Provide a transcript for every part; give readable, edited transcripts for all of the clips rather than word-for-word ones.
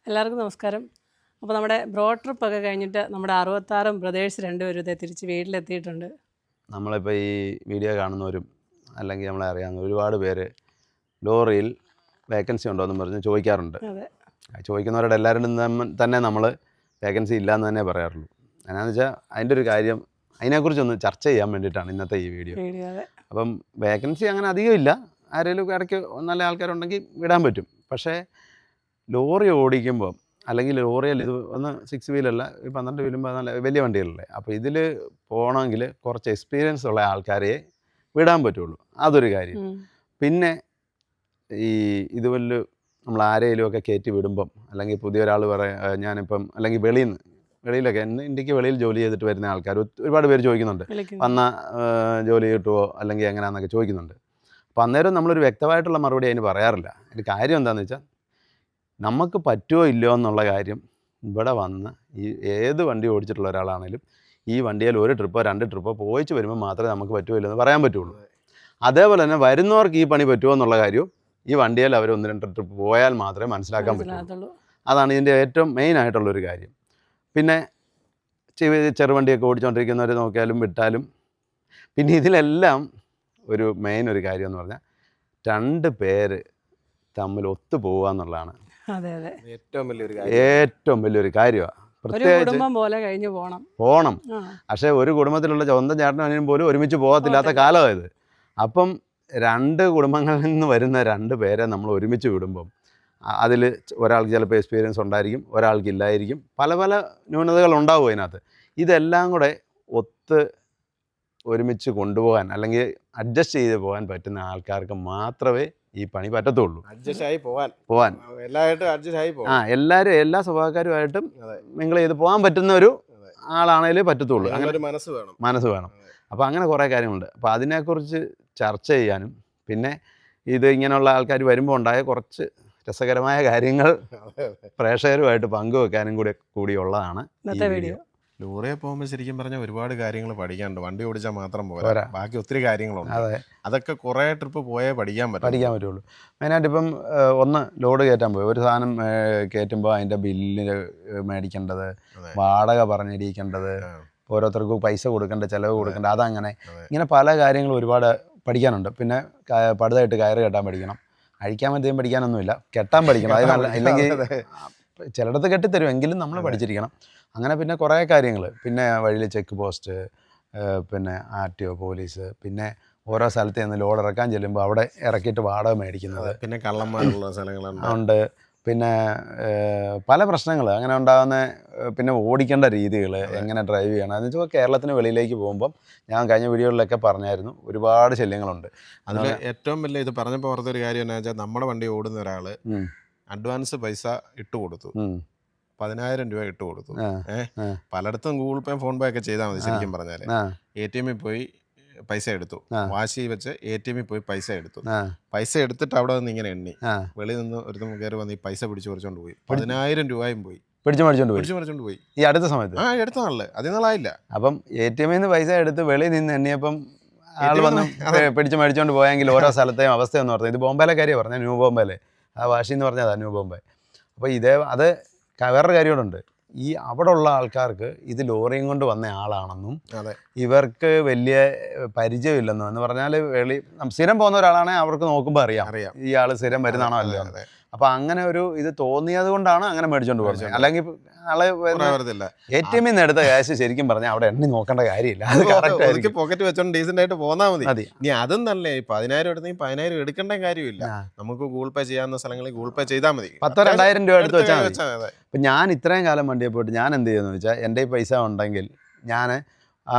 എല്ലാവർക്കും നമസ്കാരം. അപ്പോൾ നമ്മുടെ ബ്രോഡ് ട്രിപ്പൊക്കെ കഴിഞ്ഞിട്ട് നമ്മുടെ 66 ബ്രദേഴ്സ് രണ്ടുപേരും ഇതേ തിരിച്ച് വീട്ടിലെത്തിയിട്ടുണ്ട്. നമ്മളിപ്പോൾ ഈ വീഡിയോ കാണുന്നവരും അല്ലെങ്കിൽ നമ്മളെ അറിയാവുന്ന ഒരുപാട് പേര് ലോറിയിൽ വേക്കൻസി ഉണ്ടോ എന്ന് പറഞ്ഞ് ചോദിക്കാറുണ്ട്. അതെ, ചോദിക്കുന്നവരുടെ എല്ലാവരും തന്നെ നമ്മൾ വേക്കൻസി ഇല്ലയെന്ന് തന്നെ പറയാറുള്ളൂ. എന്നാന്ന് വെച്ചാൽ അതിൻ്റെ ഒരു കാര്യം അതിനെക്കുറിച്ചൊന്ന് ചർച്ച ചെയ്യാൻ വേണ്ടിയിട്ടാണ് ഇന്നത്തെ ഈ വീഡിയോ. അതെ. അപ്പം വേക്കൻസി അങ്ങനെ അധികം ഇല്ല, ആരെങ്കിലും ഇടയ്ക്ക് നല്ല ആൾക്കാരുണ്ടെങ്കിൽ വിടാൻ പറ്റും. പക്ഷേ ലോറി ഓടിക്കുമ്പം അല്ലെങ്കിൽ ലോറിയിൽ ഇത് ഒന്ന് 6 വീലല്ല, 12 വീലും നല്ല വലിയ വണ്ടികളല്ലേ, അപ്പോൾ ഇതിൽ പോകണമെങ്കിൽ കുറച്ച് എക്സ്പീരിയൻസ് ഉള്ള ആൾക്കാരെ വിടാൻ പറ്റുള്ളൂ. അതൊരു കാര്യം. പിന്നെ ഈ ഇതുപോലെ നമ്മൾ ആരെങ്കിലുമൊക്കെ കയറ്റി വിടുമ്പം അല്ലെങ്കിൽ പുതിയൊരാൾ ഞാനിപ്പം അല്ലെങ്കിൽ വെളിയിലൊക്കെ ഇന്ത്യക്ക് വെളിയിൽ ജോലി ചെയ്തിട്ട് വരുന്ന ആൾക്കാർ ഒരുപാട് പേര് ചോദിക്കുന്നുണ്ട്, വന്ന ജോലി കിട്ടുമോ അല്ലെങ്കിൽ എങ്ങനെയാണെന്നൊക്കെ ചോദിക്കുന്നുണ്ട്. അപ്പോൾ അന്നേരം നമ്മളൊരു വ്യക്തമായിട്ടുള്ള മറുപടി അതിന് പറയാറില്ല. അതിൻ്റെ കാര്യം എന്താണെന്ന് വെച്ചാൽ നമുക്ക് പറ്റുമോ ഇല്ലയോ എന്നുള്ള കാര്യം ഇവിടെ വന്ന് ഈ ഏത് വണ്ടി ഓടിച്ചിട്ടുള്ള ഒരാളാണെങ്കിലും ഈ വണ്ടിയിൽ 1 ട്രിപ്പോ 2 ട്രിപ്പോ പോയിച്ച് വരുമ്പോൾ മാത്രമേ നമുക്ക് പറ്റുമോ ഇല്ലെന്ന് പറയാൻ പറ്റുള്ളൂ. അതേപോലെ തന്നെ വരുന്നവർക്ക് ഈ പണി പറ്റുമോ എന്നുള്ള കാര്യവും ഈ വണ്ടിയിൽ അവർ 1-2 ട്രിപ്പ് പോയാൽ മാത്രമേ മനസ്സിലാക്കാൻ പറ്റുള്ളൂ. അതാണ് ഇതിൻ്റെ ഏറ്റവും മെയിൻ ആയിട്ടുള്ളൊരു കാര്യം. പിന്നെ ചെറുവണ്ടിയൊക്കെ ഓടിച്ചുകൊണ്ടിരിക്കുന്നവർ നോക്കിയാലും വിട്ടാലും പിന്നെ ഇതിലെല്ലാം ഒരു മെയിൻ ഒരു കാര്യം എന്ന് പറഞ്ഞാൽ 2 പേര് തമ്മിൽ ഒത്തു പോകുക എന്നുള്ളതാണ് ഏറ്റവും വലിയൊരു കാര്യമാണ്. പ്രത്യേകിച്ച് പോകണം. പക്ഷേ ഒരു കുടുംബത്തിലുള്ള സ്വന്തം ചേട്ടനും അനിയനും പോലും ഒരുമിച്ച് പോകത്തില്ലാത്ത കാലമായത്. അപ്പം 2 കുടുംബങ്ങളിൽ നിന്ന് വരുന്ന 2 പേരെ നമ്മൾ ഒരുമിച്ച് വിടുമ്പം അതിൽ ഒരാൾക്ക് ചിലപ്പോൾ എക്സ്പീരിയൻസ് ഉണ്ടായിരിക്കും, ഒരാൾക്ക് ഇല്ലായിരിക്കും, പല പല ന്യൂനതകൾ ഉണ്ടാവും അതിനകത്ത്. ഇതെല്ലാം കൂടെ ഒരുമിച്ച് കൊണ്ടുപോകാൻ അല്ലെങ്കിൽ അഡ്ജസ്റ്റ് ചെയ്ത് പോകാൻ പറ്റുന്ന ആൾക്കാർക്ക് മാത്രമേ ഈ പണി പറ്റത്തുള്ളൂ. എല്ലാവരും എല്ലാ സ്വഭാവക്കാരുമായിട്ടും നിങ്ങൾ ചെയ്ത് പോകാൻ പറ്റുന്ന ഒരു ആളാണേലേ പറ്റത്തുള്ളൂ. അങ്ങനെ മനസ്സ് വേണം. അപ്പോൾ അങ്ങനെ കുറേ കാര്യങ്ങളുണ്ട്. അപ്പോൾ അതിനെക്കുറിച്ച് ചർച്ച ചെയ്യാനും പിന്നെ ഇത് ഇങ്ങനെയുള്ള ആൾക്കാർ വരുമ്പോൾ ഉണ്ടായ കുറച്ച് രസകരമായ കാര്യങ്ങൾ പ്രേക്ഷകരുമായിട്ട് പങ്കുവെക്കാനും കൂടിയുള്ളതാണ് ഈ വീഡിയോ. ലോറിയെ പോകുമ്പോൾ ശരിക്കും പറഞ്ഞാൽ ഒരുപാട് കാര്യങ്ങൾ പഠിക്കാനുണ്ട്. വണ്ടി ഓടിച്ചാൽ മാത്രം പോരാ, ബാക്കി ഒത്തിരി കാര്യങ്ങളുണ്ട്. അതൊക്കെ കുറേ ട്രിപ്പ് പോയേ പഠിക്കാൻ പറ്റുള്ളൂ. മെയിനായിട്ട് ഇപ്പം ഒന്ന് ലോഡ് കയറ്റാൻ പോയി ഒരു സാധനം കയറ്റുമ്പോൾ അതിൻ്റെ ബില്ല് മേടിക്കേണ്ടത്, വാടക പറഞ്ഞിരിക്കേണ്ടത്, ഓരോരുത്തർക്കും പൈസ കൊടുക്കേണ്ട, ചിലവ് കൊടുക്കേണ്ട, അതങ്ങനെ ഇങ്ങനെ പല കാര്യങ്ങളും ഒരുപാട് പഠിക്കാനുണ്ട്. പിന്നെ പടുതായിട്ട് കയറ് കെട്ടാൻ പഠിക്കണം. അഴിക്കാൻ പറ്റുകയും പഠിക്കാനൊന്നുമില്ല, കെട്ടാൻ പഠിക്കണം. അത് നല്ല ഇല്ലെങ്കിൽ ചിലയിടത്ത് കെട്ടിത്തരും, എങ്കിലും നമ്മൾ പഠിച്ചിരിക്കണം. അങ്ങനെ പിന്നെ കുറേ കാര്യങ്ങൾ, പിന്നെ വഴിയിൽ ചെക്ക് പോസ്റ്റ്, പിന്നെ RTO പോലീസ്, പിന്നെ ഓരോ സ്ഥലത്ത് നിന്ന് ലോഡ് ഇറക്കാൻ ചെല്ലുമ്പോൾ അവിടെ ഇറക്കിയിട്ട് വാടക മേടിക്കുന്നത്, പിന്നെ കള്ളന്മാരുള്ള സ്ഥലങ്ങളുണ്ട്, പിന്നെ പല പ്രശ്നങ്ങൾ അങ്ങനെ ഉണ്ടാകുന്ന, പിന്നെ ഓടിക്കേണ്ട രീതികൾ, എങ്ങനെ ഡ്രൈവ് ചെയ്യണം. എന്ന് വെച്ചാൽ കേരളത്തിന് വെളിയിലേക്ക് പോകുമ്പം ഞാൻ കഴിഞ്ഞ വീഡിയോകളിലൊക്കെ പറഞ്ഞായിരുന്നു ഒരുപാട് ശല്യങ്ങളുണ്ട്. അതിൽ ഏറ്റവും വലിയ ഇത് പറഞ്ഞപ്പോൾ ഓർത്തൊരു കാര്യം എന്താ വെച്ചാൽ നമ്മുടെ വണ്ടി ഓടുന്ന ഒരാൾ അഡ്വാൻസ് പൈസ ഇട്ട് കൊടുത്തു, 10,000 രൂപ ഇട്ട് കൊടുത്തു. പലയിടത്തും ഗൂഗിൾ പേ ഫോൺ പേ ഒക്കെ ചെയ്താൽ മതി. ശരിക്കും പറഞ്ഞാൽ ATM പോയി പൈസ എടുത്തു, വാശി വെച്ച് ATM പോയി പൈസ എടുത്തിട്ട് അവിടെ നിന്ന് ഇങ്ങനെ എണ്ണി വെളിയിൽ നിന്ന് ഒരു കയറി വന്ന് ഈ പൈസ പിടിച്ചു പറിച്ചോണ്ട് പോയി. 10,000 രൂപയും പോയി, പിടിച്ചു മറിച്ചോണ്ട് പോയി. ഈ അടുത്ത സമയത്ത് അടുത്ത നാളില് അതിനാളായില്ല. അപ്പം ATM പൈസ എടുത്ത് വെളിയിൽ നിന്ന് എണ്ണിയപ്പം ആൾ വന്ന് പിടിച്ചു മേടിച്ചോണ്ട് പോയെങ്കിൽ ഓരോ സ്ഥലത്തെയും അവസ്ഥയെന്ന് പറഞ്ഞത്. ഇത് ബോംബെയിലെ കാര്യം പറഞ്ഞാൽ, ന്യൂ ബോംബെയിലെ ആ വാശി എന്ന് പറഞ്ഞാൽ ന്യൂ ബോംബെ. അപ്പോൾ അത് വേറൊരു കാര്യമുണ്ട്. ഈ അവിടെ ഉള്ള ആൾക്കാർക്ക് ഇത് ലോറിയും കൊണ്ട് വന്ന ആളാണെന്നും ഇവർക്ക് വലിയ പരിചയമില്ലെന്നും എന്ന് പറഞ്ഞാൽ സ്ഥിരം പോകുന്ന ഒരാളാണെങ്കിൽ അവർക്ക് നോക്കുമ്പോൾ അറിയാം ഈ ആൾ സ്ഥിരം വരുന്നതാണോ അല്ലോ. അപ്പോൾ അങ്ങനെ ഒരു ഇത് തോന്നിയത് കൊണ്ടാണ് അങ്ങനെ മേടിച്ചോണ്ട് പോകുന്നത്. അല്ലെങ്കിൽ ആള് ATM നിന്ന് എടുത്ത ക്യാഷ് ശരിക്കും പറഞ്ഞാൽ അവിടെ എണ്ണി നോക്കേണ്ട കാര്യമില്ല, അത് കറക്റ്റ് പോക്കറ്റ് വെച്ചോണ്ട് ഡീസന്റ് ആയിട്ട് പോന്നാൽ മതി. ഇനി അതും നല്ല 10,000 എടുത്തെങ്കിൽ 10,000 എടുക്കേണ്ട കാര്യമില്ല. നമുക്ക് ഗൂഗിൾ പേ ചെയ്യാവുന്ന സ്ഥലങ്ങളിൽ ഗൂഗിൾ പേ ചെയ്താൽ മതി. 10,000-2,000 രൂപ എടുത്ത് വെച്ചാൽ മതി. അപ്പം ഞാൻ ഇത്രയും കാലം വണ്ടിയെ പോയിട്ട് ഞാൻ എന്ത് ചെയ്യുമെന്ന് വെച്ചാൽ, എൻ്റെ ഈ പൈസ ഉണ്ടെങ്കിൽ ഞാൻ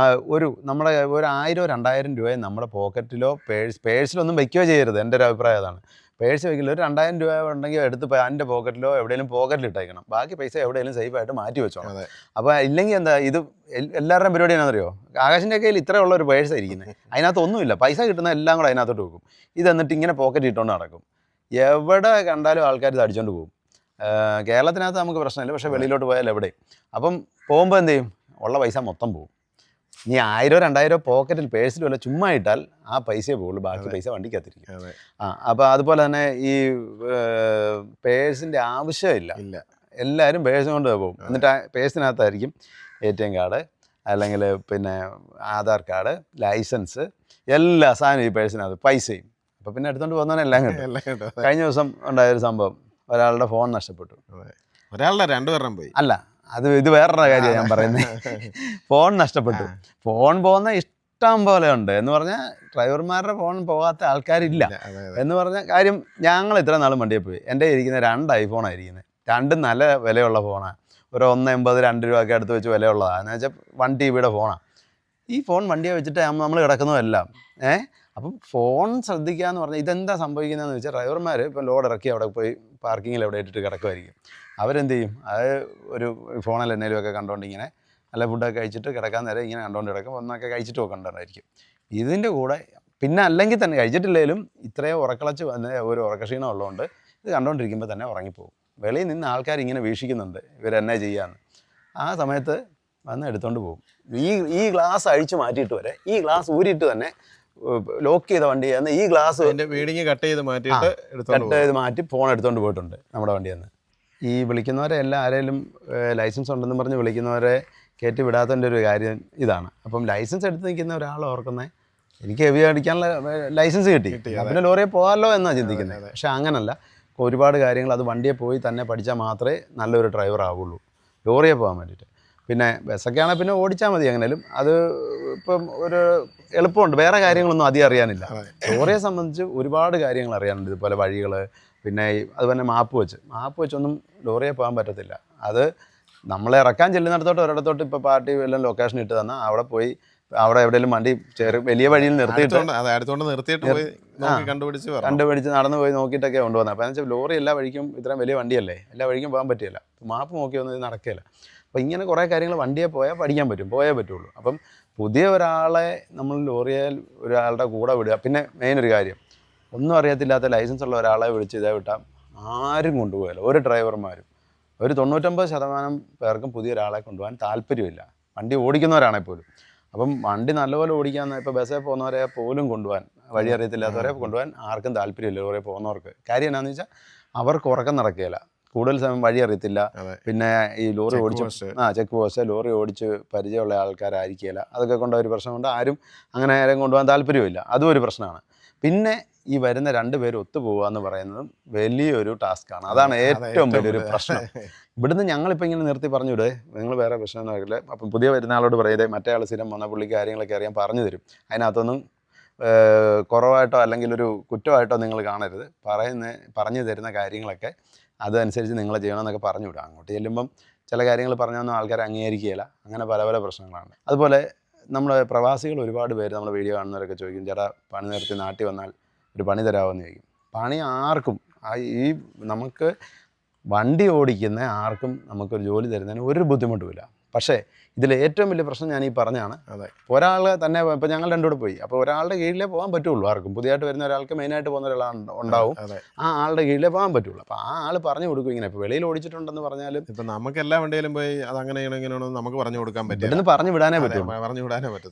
നമ്മുടെ 1,000-2,000 രൂപയും നമ്മുടെ പോക്കറ്റിലോ പേഴ്സിലൊന്നും വയ്ക്കുകയോ ചെയ്യരുത്. എൻ്റെ ഒരു അഭിപ്രായം അതാണ്. പേഴ്സ് വയ്ക്കില്ല. ഒരു 2,000 രൂപ ഉണ്ടെങ്കിൽ എടുത്ത് എൻ്റെ പോക്കറ്റിലോ എവിടെയെങ്കിലും പോക്കറ്റിലിട്ടേക്കണം. ബാക്കി പൈസ എവിടെയെങ്കിലും സേഫായിട്ട് മാറ്റി വെച്ചോണം. അപ്പോൾ ഇല്ലെങ്കിൽ എന്താ, ഇത് എല്ലാവരുടെയും പരിപാടി എന്നാണെന്നറിയോ, ആകാശിൻ്റെ കയ്യിൽ ഇത്ര ഉള്ള ഒരു പേഴ്സാണ് ഇരിക്കുന്നത്, അതിനകത്ത് ഒന്നുമില്ല, പൈസ കിട്ടുന്ന എല്ലാം കൂടെ അതിനകത്തോട്ട് വെക്കും. ഇത് എന്നിട്ട് ഇങ്ങനെ പോക്കറ്റ് ഇട്ടുകൊണ്ട് നടക്കും. എവിടെ കണ്ടാലും ആൾക്കാർ ഇത് അടിച്ചുകൊണ്ട് പോകും. കേരളത്തിനകത്ത് നമുക്ക് പ്രശ്നമില്ല, പക്ഷേ വെളിയിലോട്ട് പോയാൽ എവിടെ. അപ്പം പോകുമ്പോൾ എന്ത് ചെയ്യും, ഉള്ള പൈസ മൊത്തം പോകും. ഇനി 1,000-2,000 പോക്കറ്റിൽ പേഴ്സിൽ വല്ല ചുമ്മാ ഇട്ടാൽ ആ പൈസയെ പോകുള്ളൂ, ബാക്കി പൈസ വണ്ടിക്കകത്തിരിക്കും. അപ്പോൾ അതുപോലെ തന്നെ ഈ പേഴ്സിൻ്റെ ആവശ്യമില്ല. എല്ലാവരും പേഴ്സ് കൊണ്ട് പോകും. എന്നിട്ട് ആ പേഴ്സിനകത്തായിരിക്കും ATM കാർഡ്, അല്ലെങ്കിൽ പിന്നെ ആധാർ കാർഡ്, ലൈസൻസ്, എല്ലാ സാധനവും ഈ പേഴ്സിനകത്ത്, പൈസയും. അപ്പോൾ പിന്നെ എടുത്തുകൊണ്ട് പോകുന്നവനെ എല്ലാം കിട്ടും. കഴിഞ്ഞ ദിവസം ഉണ്ടായൊരു സംഭവം, ഒരാളുടെ ഫോൺ നഷ്ടപ്പെട്ടു. ഒരാളുടെ 2 പേരും പോയി. അല്ല, ഇത് വേറൊരു കാര്യമാണ് ഞാൻ പറയുന്നത്. ഫോൺ നഷ്ടപ്പെട്ടു. ഫോൺ പോകുന്ന ഇഷ്ടം പോലെ ഉണ്ട് എന്ന് പറഞ്ഞാൽ ഡ്രൈവർമാരുടെ ഫോൺ പോകാത്ത ആൾക്കാരില്ല എന്ന് പറഞ്ഞ കാര്യം. ഞങ്ങൾ ഇത്ര നാളും വണ്ടിയിൽ പോയി, എൻ്റെ ഇരിക്കുന്ന 2 ഐഫോണാണ് ഇരിക്കുന്നത്. 2 നല്ല വിലയുള്ള ഫോണാണ്. ഒരു 1.80 2 രൂപയൊക്കെ അടുത്ത് വെച്ച് വിലയുള്ളതാണ്. എന്ന് വെച്ചാൽ 1 TB ഫോണാണ്. ഈ ഫോൺ വണ്ടിയെ വെച്ചിട്ട് നമ്മൾ കിടക്കുന്നതെല്ലാം. അപ്പം ഫോൺ ശ്രദ്ധിക്കുക എന്ന് പറഞ്ഞാൽ ഇതെന്താ സംഭവിക്കുന്നതെന്ന് വെച്ചാൽ ഡ്രൈവർമാർ ഇപ്പം ലോഡ് ഇറക്കി അവിടെ പോയി പാർക്കിങ്ങിൽ എവിടെ ഇട്ടിട്ട് കിടക്കുമായിരിക്കും. അവരെന്ത് ചെയ്യും, അത് ഒരു ഫോണിൽ എന്തെങ്കിലുമൊക്കെ കണ്ടുകൊണ്ട് ഇങ്ങനെ നല്ല ഫുഡൊക്കെ കഴിച്ചിട്ട് കിടക്കാൻ നേരം ഇങ്ങനെ കണ്ടുകൊണ്ട് കിടക്കും. ഒന്നൊക്കെ കഴിച്ചിട്ട് നോക്കണ്ടായിരിക്കും. ഇതിൻ്റെ കൂടെ പിന്നെ അല്ലെങ്കിൽ തന്നെ കഴിച്ചിട്ടില്ലെങ്കിലും ഇത്രയും ഉറക്കളച്ച് വന്ന് ഒരു ഉറക്കക്ഷീണം ഉള്ളതുകൊണ്ട് ഇത് കണ്ടുകൊണ്ടിരിക്കുമ്പോൾ തന്നെ ഉറങ്ങിപ്പോകും. വെളിയിൽ നിന്ന് ആൾക്കാർ ഇങ്ങനെ വീക്ഷിക്കുന്നുണ്ട് ഇവരെന്നാ ചെയ്യാമെന്ന്. ആ സമയത്ത് വന്ന് എടുത്തുകൊണ്ട് പോകും. ഈ ഗ്ലാസ് അഴിച്ച് മാറ്റിയിട്ട് വരെ, ഈ ഗ്ലാസ് ഊരിയിട്ട് തന്നെ ലോക്ക് ചെയ്ത വണ്ടി എന്ന് ഈ ഗ്ലാസ് വീടിങ് കട്ട് ചെയ്ത് മാറ്റി ഫോൺ എടുത്തുകൊണ്ട് പോയിട്ടുണ്ട് നമ്മുടെ വണ്ടിയിൽ നിന്ന്. ഈ വിളിക്കുന്നവരെ എല്ലാം ആരെങ്കിലും ലൈസൻസ് ഉണ്ടെന്ന് പറഞ്ഞ് വിളിക്കുന്നവരെ കയറ്റി വിടാത്തതിൻ്റെ ഒരു കാര്യം ഇതാണ്. അപ്പം ലൈസൻസ് എടുത്ത് നിൽക്കുന്ന ഒരാൾ ഓർക്കുന്നത് എനിക്ക് ഹെവി അടിക്കാനുള്ള ലൈസൻസ് കിട്ടി, പിന്നെ ലോറിയെ പോകാമല്ലോ എന്നാണ് ചിന്തിക്കുന്നത്. പക്ഷേ അങ്ങനല്ല. ഒരുപാട് കാര്യങ്ങൾ അത് വണ്ടിയെ പോയി തന്നെ പഠിച്ചാൽ മാത്രമേ നല്ലൊരു ഡ്രൈവർ ആവുള്ളൂ ലോറിയെ പോകാൻ വേണ്ടിയിട്ട്. പിന്നെ ബസ്സൊക്കെ ആണെങ്കിൽ പിന്നെ ഓടിച്ചാൽ മതി എങ്ങനെയും. അത് ഇപ്പം ഒരു എളുപ്പമുണ്ട്, വേറെ കാര്യങ്ങളൊന്നും അധികം അറിയാനില്ല. ലോറിയെ സംബന്ധിച്ച് ഒരുപാട് കാര്യങ്ങൾ അറിയാനുണ്ട്. ഇതുപോലെ വഴികൾ, പിന്നെ അതുപോലെ മാപ്പ് വെച്ചൊന്നും ലോറിയെ പോകാൻ പറ്റത്തില്ല. അത് നമ്മളെ ഇറക്കാൻ ചെല്ലുന്നിടത്തോട്ട് ഒരിടത്തോട്ട് ഇപ്പോൾ പാർട്ടി എല്ലാം ലൊക്കേഷൻ ഇട്ട് തന്നാൽ അവിടെ പോയി അവിടെ എവിടെയെങ്കിലും വണ്ടി വലിയ വഴിയിൽ നിർത്തിയിട്ട് കണ്ടുപിടിച്ച് നടന്നു പോയി നോക്കിയിട്ടൊക്കെ കൊണ്ടുവന്നത്. അപ്പോൾ എന്ന് വെച്ചാൽ ലോറി എല്ലാ വഴിക്കും ഇത്രയും വലിയ വണ്ടിയല്ലേ, എല്ലാ വഴിക്കും പോകാൻ പറ്റില്ല. മാപ്പ് നോക്കിയൊന്നും ഇത് നടക്കില്ല. അപ്പോൾ ഇങ്ങനെ കുറേ കാര്യങ്ങൾ വണ്ടിയെ പോയാൽ പഠിക്കാൻ പറ്റും, പോയേ പറ്റുള്ളൂ. അപ്പം പുതിയ ഒരാളെ നമ്മൾ ലോറിയിൽ ഒരാളുടെ കൂടെ വിടുക. പിന്നെ മെയിൻ ഒരു കാര്യം, ഒന്നും അറിയത്തില്ലാത്ത ലൈസൻസ് ഉള്ള ഒരാളെ വിളിച്ച് ഇതേ വിട്ടാൽ ആരും കൊണ്ടുപോകില്ല. ഒരു ഡ്രൈവർമാരും ഒരു 99% പേർക്കും പുതിയ ഒരാളെ കൊണ്ടുപോകാൻ താല്പര്യമില്ല, വണ്ടി ഓടിക്കുന്നവരാണെങ്കിൽ പോലും. അപ്പം വണ്ടി നല്ലപോലെ ഓടിക്കാൻ ഇപ്പോൾ ബസ്സിൽ പോകുന്നവരെ പോലും കൊണ്ടുപോകാൻ, വഴി അറിയത്തില്ലാത്തവരെ കൊണ്ടുപോകാൻ ആർക്കും താല്പര്യമില്ല ലോറി പോകുന്നവർക്ക്. കാര്യം എന്നാന്ന് വെച്ചാൽ അവർക്ക് ഉറക്കം നടക്കുകയില്ല, കൂടുതൽ സമയം വഴി അറിയത്തില്ല. പിന്നെ ഈ ലോറി ഓടിച്ച് ചെക്ക് പോസ്റ്റ് ലോറി ഓടിച്ച് പരിചയമുള്ള ആൾക്കാരായിരിക്കില്ല. അതൊക്കെ കൊണ്ട് ഒരു പ്രശ്നം കൊണ്ട് ആരും അങ്ങനെ ആരും കൊണ്ടുപോകാൻ താല്പര്യമില്ല. അതും ഒരു പ്രശ്നമാണ്. പിന്നെ ഈ വരുന്ന 2 പേര് ഒത്തുപോകുക എന്ന് പറയുന്നതും വലിയൊരു ടാസ്ക്കാണ്. അതാണ് ഏറ്റവും വലിയൊരു പ്രശ്നം. ഇവിടുന്ന് ഞങ്ങളിപ്പോൾ ഇങ്ങനെ നിർത്തി പറഞ്ഞു വിടേ, നിങ്ങൾ വേറെ പ്രശ്നമൊന്നും ആക്കില്ല. അപ്പം പുതിയ വരുന്ന ആളോട് പറയതേ, മറ്റേ ആൾ സ്ഥിരം വന്ന പുള്ളിക്ക് കാര്യങ്ങളൊക്കെ അറിയാൻ പറഞ്ഞു തരും. അതിനകത്തൊന്നും കുറവായിട്ടോ അല്ലെങ്കിൽ ഒരു കുറ്റമായിട്ടോ നിങ്ങൾ കാണരുത്. പറഞ്ഞു തരുന്ന കാര്യങ്ങളൊക്കെ അതനുസരിച്ച് നിങ്ങൾ ചെയ്യണമെന്നൊക്കെ പറഞ്ഞു വിടുക. അങ്ങോട്ട് ചെല്ലുമ്പം ചില കാര്യങ്ങൾ പറഞ്ഞൊന്നും ആൾക്കാർ അംഗീകരിക്കുകയില്ല. അങ്ങനെ പല പല പ്രശ്നങ്ങളാണ്. അതുപോലെ നമ്മുടെ പ്രവാസികൾ ഒരുപാട് പേര് നമ്മുടെ വീഡിയോ കാണുന്നവരൊക്കെ ചോദിക്കും, ചേട്ടാ പണി നിർത്തി നാട്ടിൽ വന്നാൽ ഒരു പണി തരാമെന്ന് ചോദിക്കും. പണി ആർക്കും ഈ നമുക്ക് വണ്ടി ഓടിക്കുന്ന ആർക്കും നമുക്കൊരു ജോലി തരുന്നതിന് ഒരു ബുദ്ധിമുട്ടുമില്ല. പക്ഷേ ഇതിൽ ഏറ്റവും വലിയ പ്രശ്നം ഞാൻ ഈ പറഞ്ഞാണ്. ഒരാൾ തന്നെ ഇപ്പോൾ ഞങ്ങൾ 2 കൂടെ പോയി, അപ്പോൾ ഒരാളുടെ കീഴിലേ പോകാൻ പറ്റുള്ളൂ. ആർക്കും പുതിയതായിട്ട് വരുന്ന ഒരാൾക്ക് മെയിനായിട്ട് പോകുന്ന ഒരാളുണ്ടാവും, ആ ആളുടെ കീഴിലേ പോകാൻ പറ്റുള്ളൂ. അപ്പോൾ ആ ആൾ പറഞ്ഞു കൊടുക്കും. ഇങ്ങനെ ഇപ്പോൾ വെളിയിൽ ഓടിച്ചിട്ടുണ്ടെന്ന് പറഞ്ഞാലും ഇപ്പം നമുക്ക് എല്ലാ വണ്ടിയിലും പോയി അത് അങ്ങനെയാണോ ഇങ്ങനെയാണോ നമുക്ക് പറഞ്ഞു കൊടുക്കാൻ പറ്റും. ഇവിടുന്ന് പറഞ്ഞു വിടാനേ പറ്റും.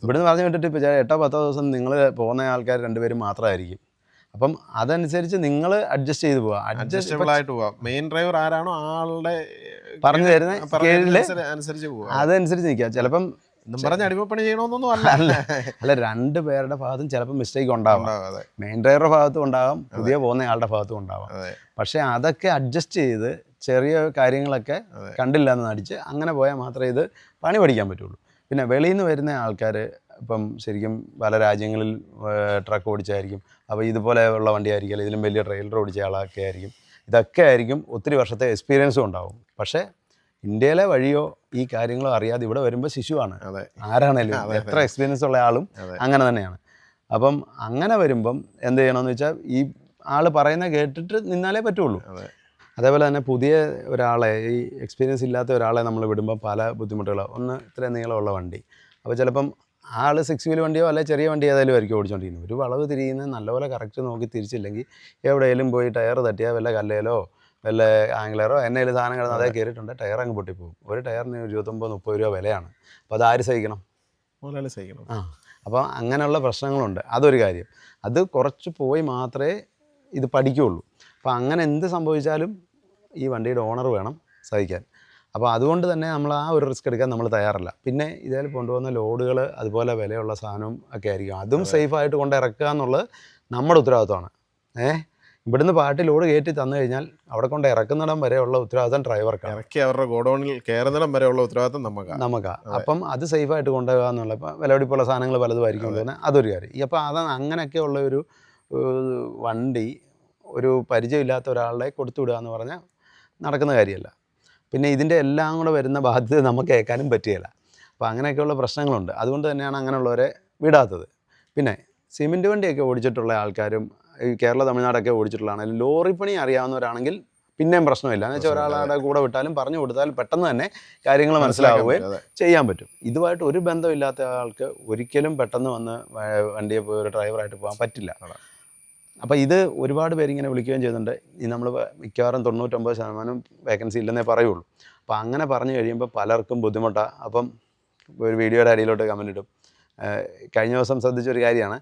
ഇവിടുന്ന് പറഞ്ഞു വിട്ടിട്ട് ഇപ്പോൾ 8-10 ദിവസം നിങ്ങൾ പോകുന്ന ആൾക്കാർ 2 പേരും മാത്രമായിരിക്കും. അപ്പം അതനുസരിച്ച് നിങ്ങൾ അഡ്ജസ്റ്റ് ചെയ്ത് പോവാം, അഡ്ജസ്റ്റബിൾ ആയിട്ട് പോവാം. മെയിൻ ഡ്രൈവർ ആരാണോ ആളുടെ പറഞ്ഞു തരുന്ന അതനുസരിച്ച് നിൽക്കുക. ചിലപ്പം പറഞ്ഞ അടിമപ്പണി ചെയ്യണമെന്നൊന്നും അല്ല. 2 പേരുടെ ഭാഗത്തും ചിലപ്പോൾ മിസ്റ്റേക്ക് ഉണ്ടാവാം. മെയിൻ ഡ്രൈവറുടെ ഭാഗത്തും ഉണ്ടാവാം, പുതിയ പോകുന്ന ആളുടെ ഭാഗത്തും ഉണ്ടാവാം. പക്ഷേ അതൊക്കെ അഡ്ജസ്റ്റ് ചെയ്ത് ചെറിയ കാര്യങ്ങളൊക്കെ കണ്ടില്ല എന്ന് നടിച്ച് അങ്ങനെ പോയാൽ മാത്രമേ ഇത് പണി പഠിക്കാൻ പറ്റുള്ളൂ. പിന്നെ വെളിയിൽ നിന്ന് വരുന്ന ആൾക്കാർ ഇപ്പം ശരിക്കും പല രാജ്യങ്ങളിൽ ട്രക്ക് ഓടിച്ചായിരിക്കും. അപ്പോൾ ഇതുപോലെ ഉള്ള വണ്ടി ആയിരിക്കില്ല, ഇതിലും വലിയ ട്രെയിലർ ഓടിച്ച ആളൊക്കെ ആയിരിക്കും. ഇതൊക്കെ ആയിരിക്കും ഒത്തിരി വർഷത്തെ എക്സ്പീരിയൻസും ഉണ്ടാവും. പക്ഷേ ഇന്ത്യയിലെ വഴിയോ ഈ കാര്യങ്ങളോ അറിയാതെ ഇവിടെ വരുമ്പോൾ ശിശുവാണ്. ആരാണേലും എത്ര എക്സ്പീരിയൻസ് ഉള്ള ആളും അങ്ങനെ തന്നെയാണ്. അപ്പം അങ്ങനെ വരുമ്പം എന്ത് ചെയ്യണമെന്ന് വെച്ചാൽ ഈ ആൾ പറയുന്ന കേട്ടിട്ട് നിന്നാലേ പറ്റുള്ളൂ. അതേപോലെ തന്നെ പുതിയ ഒരാളെ, ഈ എക്സ്പീരിയൻസ് ഇല്ലാത്ത ഒരാളെ നമ്മൾ വിടുമ്പോൾ പല ബുദ്ധിമുട്ടുകളോ. ഒന്ന് ഇത്രയും നീളമുള്ള വണ്ടി, അപ്പോൾ ചിലപ്പം ആൾ 6 വീൽ വണ്ടിയോ അല്ലെങ്കിൽ ചെറിയ വണ്ടി ഏതായാലും ആയിരിക്കും ഓടിച്ചുകൊണ്ടിരിക്കുന്നത്. ഒരു വളവ് തിരിയുന്നത് നല്ലപോലെ കറക്റ്റ് നോക്കി തിരിച്ചില്ലെങ്കിൽ എവിടെയെങ്കിലും പോയി ടയർ തട്ടിയാൽ വല്ല കല്ലേലോ വല്ല ആംഗ്ലറോ എന്നേലും സാധനം കിടന്ന് അതേ കയറിയിട്ടുണ്ട്, ടയർ അങ്ങ് പൊട്ടിപ്പോകും. ഒരു ടയറിന് 29-30 രൂപ വിലയാണ്. അപ്പോൾ അത് ആര് സഹിക്കണം? അപ്പോൾ അങ്ങനെയുള്ള പ്രശ്നങ്ങളുണ്ട്. അതൊരു കാര്യം. അത് കുറച്ച് പോയി മാത്രമേ ഇത് പഠിക്കുകയുള്ളൂ. അപ്പോൾ അങ്ങനെ എന്ത് സംഭവിച്ചാലും ഈ വണ്ടിയുടെ ഓണർ വേണം, സഹിക്കാൻ. അപ്പോൾ അതുകൊണ്ട് തന്നെ നമ്മൾ ആ ഒരു റിസ്ക് എടുക്കാൻ നമ്മൾ തയ്യാറല്ല. പിന്നെ ഇതിൽ കൊണ്ടുപോകുന്ന ലോഡുകൾ അതുപോലെ വിലയുള്ള സാധനവും ഒക്കെ ആയിരിക്കും. അതും സേഫായിട്ട് കൊണ്ട് ഇറക്കുക എന്നുള്ളത് നമ്മുടെ ഉത്തരവാദിത്വമാണ്. ഇവിടുന്ന് പാർട്ടി ലോഡ് കയറ്റി തന്നു കഴിഞ്ഞാൽ അവിടെ കൊണ്ട് ഇറക്കുന്നിടം വരെയുള്ള ഉത്തരവാദിത്വം ഡ്രൈവർക്കാണ്. ഇറക്കി അവരുടെ ഗോഡൌണിൽ കയറുന്നിടം വരെയുള്ള ഉത്തരവാദിത്വം നമുക്കാണ്. അപ്പം അത് സേഫായിട്ട് കൊണ്ടുപോകുക എന്നുള്ള, ഇപ്പോൾ വിലപിടിപ്പുള്ള സാധനങ്ങൾ പലതുമായിരിക്കും കൊണ്ടുപോകുന്നത്, അതൊരു കാര്യം. അപ്പോൾ അത് അങ്ങനെയൊക്കെയുള്ള ഒരു വണ്ടി ഒരു പരിചയമില്ലാത്ത ഒരാളെ കൊടുത്തു വിടുക എന്ന് പറഞ്ഞാൽ നടക്കുന്ന കാര്യമല്ല. പിന്നെ ഇതിൻ്റെ എല്ലാം കൂടെ വരുന്ന ബാധ്യത നമുക്ക് ഏൽക്കാനും പറ്റുകയില്ല. അപ്പോൾ അങ്ങനെയൊക്കെയുള്ള പ്രശ്നങ്ങളുണ്ട്. അതുകൊണ്ട് തന്നെയാണ് അങ്ങനെയുള്ളവരെ വിടാത്തത്. പിന്നെ സിമെൻറ്റ് വണ്ടിയൊക്കെ ഓടിച്ചിട്ടുള്ള ആൾക്കാരും ഈ കേരള തമിഴ്നാടൊക്കെ ഓടിച്ചിട്ടുള്ളതാണെങ്കിൽ ലോറി പണി അറിയാവുന്നവരാണെങ്കിൽ പിന്നെയും പ്രശ്നമില്ല. എന്ന് വെച്ചാൽ ഒരാളുടെ കൂടെ വിട്ടാലും പറഞ്ഞു കൊടുത്താൽ പെട്ടെന്ന് തന്നെ കാര്യങ്ങൾ മനസ്സിലാവുകയും ചെയ്യാൻ പറ്റും. ഇതുമായിട്ട് ഒരു ബന്ധമില്ലാത്ത ആൾക്ക് ഒരിക്കലും പെട്ടെന്ന് വന്ന് വണ്ടിയെ പോയി ഒരു ഡ്രൈവറായിട്ട് പോകാൻ പറ്റില്ല. അപ്പോൾ ഇത് ഒരുപാട് പേരിങ്ങനെ വിളിക്കുകയും ചെയ്യുന്നുണ്ട്. ഈ നമ്മൾ മിക്കവാറും 99% വേക്കൻസി ഇല്ലെന്നേ പറയുള്ളൂ. അപ്പോൾ അങ്ങനെ പറഞ്ഞു കഴിയുമ്പോൾ പലർക്കും ബുദ്ധിമുട്ടാണ്. അപ്പം ഒരു വീഡിയോയുടെ അടിയിലോട്ട് കമൻ്റ് ഇടും. കഴിഞ്ഞ ദിവസം ശ്രദ്ധിച്ചൊരു കാര്യമാണ്,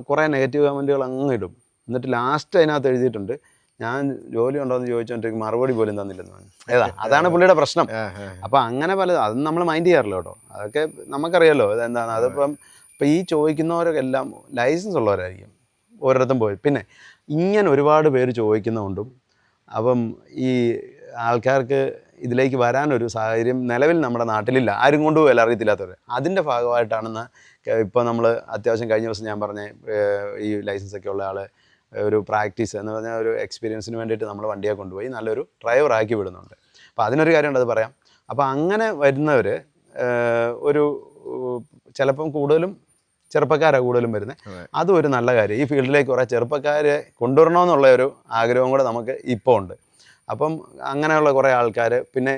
കുറേ നെഗറ്റീവ് കമൻറ്റുകൾ അങ്ങ് ഇടും. എന്നിട്ട് ലാസ്റ്റ് അതിനകത്ത് എഴുതിയിട്ടുണ്ട്, ഞാൻ ജോലി ഉണ്ടോ എന്ന് ചോദിച്ചോണ്ടിരിക്കും മറുപടി പോലും തന്നില്ലെന്ന്. അതാണ് പുള്ളിയുടെ പ്രശ്നം. അപ്പോൾ അങ്ങനെ പലതും അതൊന്നും നമ്മൾ മൈൻഡ് ചെയ്യാറില്ല കേട്ടോ. അതൊക്കെ നമുക്കറിയാമല്ലോ ഇതെന്താണ്. അതിപ്പം ഈ ചോദിക്കുന്നവരൊക്കെ എല്ലാം ലൈസൻസ് ഉള്ളവരായിരിക്കും ഓരോരുത്തരും പോയി. പിന്നെ ഇങ്ങനെ ഒരുപാട് പേര് ചോദിക്കുന്നതുകൊണ്ടും അപ്പം ഈ ആൾക്കാർക്ക് ഇതിലേക്ക് വരാനൊരു സാഹചര്യം നിലവിൽ നമ്മുടെ നാട്ടിലില്ല. ആരും കൊണ്ടും വില അറിയത്തില്ലാത്തവർ. അതിൻ്റെ ഭാഗമായിട്ടാണെന്ന് ഇപ്പോൾ നമ്മൾ അത്യാവശ്യം കഴിഞ്ഞ ദിവസം ഞാൻ പറഞ്ഞ ഈ ലൈസൻസൊക്കെ ഉള്ള ആൾ ഒരു പ്രാക്ടീസ് എന്ന് പറഞ്ഞാൽ ഒരു എക്സ്പീരിയൻസിന് വേണ്ടിയിട്ട് നമ്മൾ വണ്ടിയെ കൊണ്ടുപോയി നല്ലൊരു ഡ്രൈവറാക്കി വിടുന്നുണ്ട്. അപ്പോൾ അതിനൊരു കാര്യമുണ്ട്, അത് പറയാം. അപ്പോൾ അങ്ങനെ വരുന്നവർ ഒരു ചിലപ്പം കൂടുതലും ചെറുപ്പക്കാരാണ് കൂടുതലും വരുന്നത്. അതും ഒരു നല്ല കാര്യം. ഈ ഫീൽഡിലേക്ക് കുറേ ചെറുപ്പക്കാരെ കൊണ്ടുവരണമെന്നുള്ള ഒരു ആഗ്രഹം കൂടെ നമുക്ക് ഇപ്പോൾ ഉണ്ട്. അപ്പം അങ്ങനെയുള്ള കുറേ ആൾക്കാർ, പിന്നെ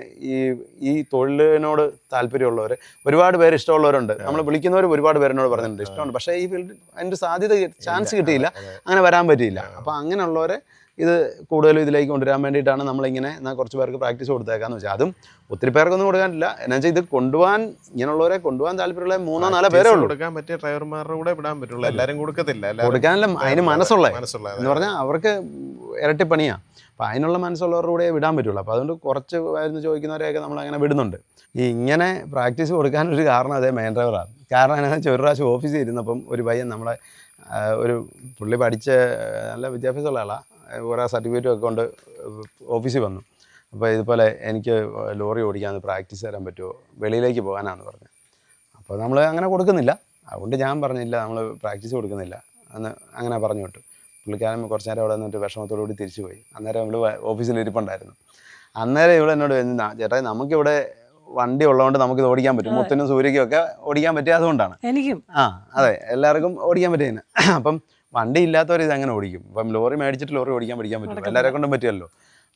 ഈ തൊഴിലിനോട് താല്പര്യമുള്ളവർ ഒരുപാട് പേര് ഇഷ്ടമുള്ളവരുണ്ട്. നമ്മൾ വിളിക്കുന്നവർ ഒരുപാട് പേരിനോട് പറഞ്ഞിട്ടുണ്ട് ഇഷ്ടമുണ്ട്. പക്ഷേ ഈ ഫീൽഡിൽ അതിൻ്റെ സാധ്യത ചാൻസ് കിട്ടിയില്ല, അങ്ങനെ വരാൻ പറ്റിയില്ല. അപ്പോൾ അങ്ങനെയുള്ളവരെ ഇത് കൂടുതലും ഇതിലേക്ക് കൊണ്ടുവരാൻ വേണ്ടിയിട്ടാണ് നമ്മളിങ്ങനെ എന്നാൽ കുറച്ച് പേർക്ക് പ്രാക്ടീസ് കൊടുത്തേക്കാന്ന് വെച്ചാൽ. അതും ഒത്തിരി പേർക്കൊന്നും കൊടുക്കാനില്ല. എന്നു വെച്ചാൽ ഇത് കൊണ്ടുപോകാൻ, ഇങ്ങനെയുള്ളവരെ കൊണ്ടുപോകാൻ താല്പര്യമുള്ള 3-4 പേരേ ഉള്ളൂ. കൊടുക്കാൻ പറ്റിയ ഡ്രൈവർമാരുടെ കൂടെ വിടാൻ പറ്റുള്ളൂ. എല്ലാവരും കൊടുക്കത്തില്ല. കൊടുക്കാനല്ല, അതിന് മനസ്സുള്ള എന്ന് പറഞ്ഞാൽ അവർക്ക് ഇരട്ടി പണിയാണ്. അപ്പോൾ അതിനുള്ള മനസ്സുള്ളവരുടെ കൂടെ വിടാൻ പറ്റുള്ളൂ. അപ്പോൾ അതുകൊണ്ട് കുറച്ച് വരുന്ന ചോദിക്കുന്നവരെയൊക്കെ നമ്മൾ അങ്ങനെ വിടുന്നുണ്ട്. ഇങ്ങനെ പ്രാക്ടീസ് കൊടുക്കാനൊരു കാരണം അതേ മെയിൻ ഡ്രൈവറാണ്. കാരണം എന്താണെന്ന് വെച്ചാൽ ഒരു പ്രാവശ്യം ഓഫീസിൽ ഇരുന്നപ്പം ഒരു പയ്യൻ നമ്മളെ ഒരു പുള്ളി പഠിച്ച നല്ല വിദ്യാഭ്യാസമുള്ള ആളാണ്, കുറേ സർട്ടിഫിക്കറ്റും ഒക്കെ കൊണ്ട് ഓഫീസിൽ വന്നു. അപ്പോൾ ഇതുപോലെ എനിക്ക് ലോറി ഓടിക്കാൻ പ്രാക്ടീസ് തരാൻ പറ്റുമോ, വെളിയിലേക്ക് പോകാനാണെന്ന് പറഞ്ഞു. അപ്പോൾ നമ്മൾ അങ്ങനെ കൊടുക്കുന്നില്ല. അതുകൊണ്ട് ഞാൻ പറഞ്ഞില്ല, നമ്മൾ പ്രാക്ടീസ് കൊടുക്കുന്നില്ല എന്ന് അങ്ങനെ പറഞ്ഞു വിട്ടു. പുള്ളിക്കാരൻ കുറച്ച് നേരം അവിടെ നിന്നിട്ട് വിഷമത്തോടുകൂടി തിരിച്ചു പോയി. അന്നേരം നമ്മൾ ഓഫീസിൽ ഇരിപ്പുണ്ടായിരുന്നു. അന്നേരം ഇവിടെ എന്നോട് ചേട്ടാ നമുക്കിവിടെ വണ്ടി ഉള്ളതുകൊണ്ട് നമുക്കിത് ഓടിക്കാൻ പറ്റും, മുത്തിനും സൂര്യക്കും ഒക്കെ ഓടിക്കാൻ പറ്റിയ അതുകൊണ്ടാണ്. എനിക്കും അതെ, എല്ലാവർക്കും ഓടിക്കാൻ പറ്റിയ. അപ്പം വണ്ടി ഇല്ലാത്തവർ ഇത് അങ്ങനെ ഓടിക്കും. ഇപ്പം ലോറി മേടിച്ചിട്ട് ലോറി ഓടിക്കാൻ പറ്റും, എല്ലാവരെ കൊണ്ടും പറ്റുമല്ലോ.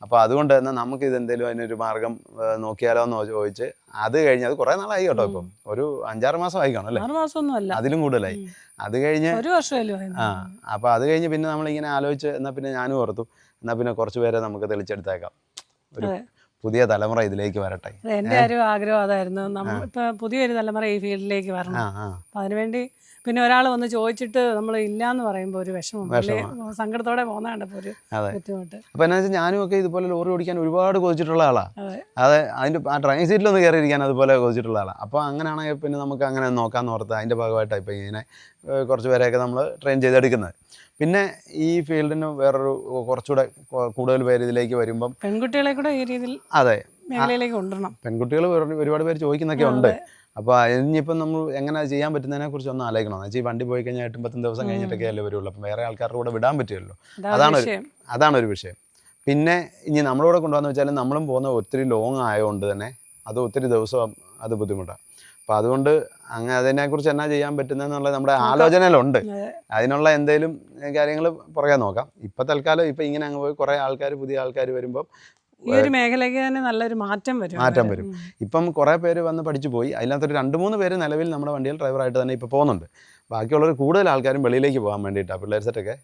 അപ്പോൾ അതുകൊണ്ട് തന്നെ നമുക്ക് ഇത് എന്തെങ്കിലും അതിനൊരു മാർഗം നോക്കിയാലോ എന്ന് ചോദിച്ച് അത് കഴിഞ്ഞ്, അത് കുറേ നാളായി കേട്ടോ, ഇപ്പം ഒരു 5-6 മാസം ആയി കാണും അല്ലേ, അതിലും കൂടുതലായി. അത് കഴിഞ്ഞ് അപ്പോൾ അത് കഴിഞ്ഞ് പിന്നെ നമ്മളിങ്ങനെ ആലോചിച്ച് എന്നാൽ പിന്നെ ഞാനും ഓർത്തു, എന്നാൽ പിന്നെ കുറച്ച് പേരെ നമുക്ക് തെളിച്ചെടുത്തേക്കാം, ഒരു പുതിയ തലമുറ ഇതിലേക്ക് വരട്ടെ. എൻ്റെ ഒരു ആഗ്രഹം അതായിരുന്നു. ഇപ്പം പുതിയൊരു തലമുറ ഈ ഫീൽഡിലേക്ക് വരണം. അപ്പം അതിനുവേണ്ടി പിന്നെ ഒരാൾ വന്ന് ചോദിച്ചിട്ട് നമ്മൾ ഇല്ലാന്ന് പറയുമ്പോൾ ഒരു വിഷമം, സങ്കടത്തോടെ പോകുന്ന കണ്ടപ്പോൾ ഒരു ബുദ്ധിമുട്ട്. അപ്പോൾ എന്നാ വെച്ചാൽ ഞാനും ഒക്കെ ഇതുപോലെ ലോറി ഓടിക്കാൻ ഒരുപാട് കൊതിച്ചിട്ടുള്ള ആളാണ്. അതെ, അതിൻ്റെ ആ ഡ്രൈവിംഗ് സീറ്റിലൊന്ന് കയറിയിരിക്കാൻ അതുപോലെ കൊതിച്ചിട്ടുള്ള ആളാണ്. അപ്പോൾ അങ്ങനെയാണെങ്കിൽ പിന്നെ നമുക്ക് അങ്ങനെ നോക്കാമെന്ന് ഓർത്ത് അതിൻ്റെ ഭാഗമായിട്ടാണ് ഇപ്പോൾ ഇങ്ങനെ കുറച്ച് പേരെയൊക്കെ നമ്മൾ ട്രെയിൻ ചെയ്തെടുക്കുന്നത്. പിന്നെ ഈ ഫീൽഡിന് വേറൊരു കുറച്ചുകൂടെ കൂടുതൽ പേര് ഇതിലേക്ക് വരുമ്പം പെൺകുട്ടികളെ കൂടെ ഈ രീതിയിൽ അതെ മേഖലയിലേക്ക് കൊണ്ടുവരണം. പെൺകുട്ടികൾ ഒരുപാട് പേര് ചോദിക്കുന്നൊക്കെ ഉണ്ട്. അപ്പോൾ ഇനിയിപ്പം നമ്മൾ എങ്ങനെ ചെയ്യാൻ പറ്റുന്നതിനെ കുറിച്ച് ഒന്ന് ആലോചിക്കണം. എന്ന് വെച്ചാൽ ഈ വണ്ടി പോയി കഴിഞ്ഞാൽ 8-10 ദിവസം കഴിഞ്ഞിട്ടൊക്കെ അല്ലേ വരുള്ളൂ. അപ്പം വേറെ ആൾക്കാരുടെ കൂടെ വിടാൻ പറ്റുമല്ലോ, അതാണൊരു വിഷയം. പിന്നെ ഇനി നമ്മളിവിടെ കൊണ്ടുവന്ന് വെച്ചാൽ നമ്മളും പോകുന്ന ഒത്തിരി ലോങ് ആയതുകൊണ്ട് തന്നെ അത് ഒത്തിരി ദിവസം അത് ബുദ്ധിമുട്ടാണ്. അപ്പോൾ അതുകൊണ്ട് അങ്ങനെ അതിനെക്കുറിച്ച് എന്നാ ചെയ്യാൻ പറ്റുന്നതെന്നുള്ള നമ്മുടെ ആലോചനയിലുണ്ട്. അതിനുള്ള എന്തെങ്കിലും കാര്യങ്ങൾ പുറകെ നോക്കാം. ഇപ്പം തൽക്കാലം ഇപ്പം ഇങ്ങനെ അങ്ങ് പോയി കുറേ ആൾക്കാർ, പുതിയ ആൾക്കാർ വരുമ്പം ഈ ഒരു മേഖലയ്ക്ക് തന്നെ നല്ലൊരു മാറ്റം വരും. ഇപ്പം കുറേ പേര് വന്ന് പഠിച്ചു പോയി. അതിനകത്തൊരു 2-3 പേര് നിലവിൽ നമ്മുടെ വണ്ടിയിൽ ഡ്രൈവറായിട്ട് തന്നെ ഇപ്പോൾ പോകുന്നുണ്ട്. ബാക്കിയുള്ളവർ കൂടുതൽ ആൾക്കാരും വെളിയിലേക്ക് പോകാൻ വേണ്ടിയിട്ടാണ്, പിള്ളേർ സെറ്റൊക്കെ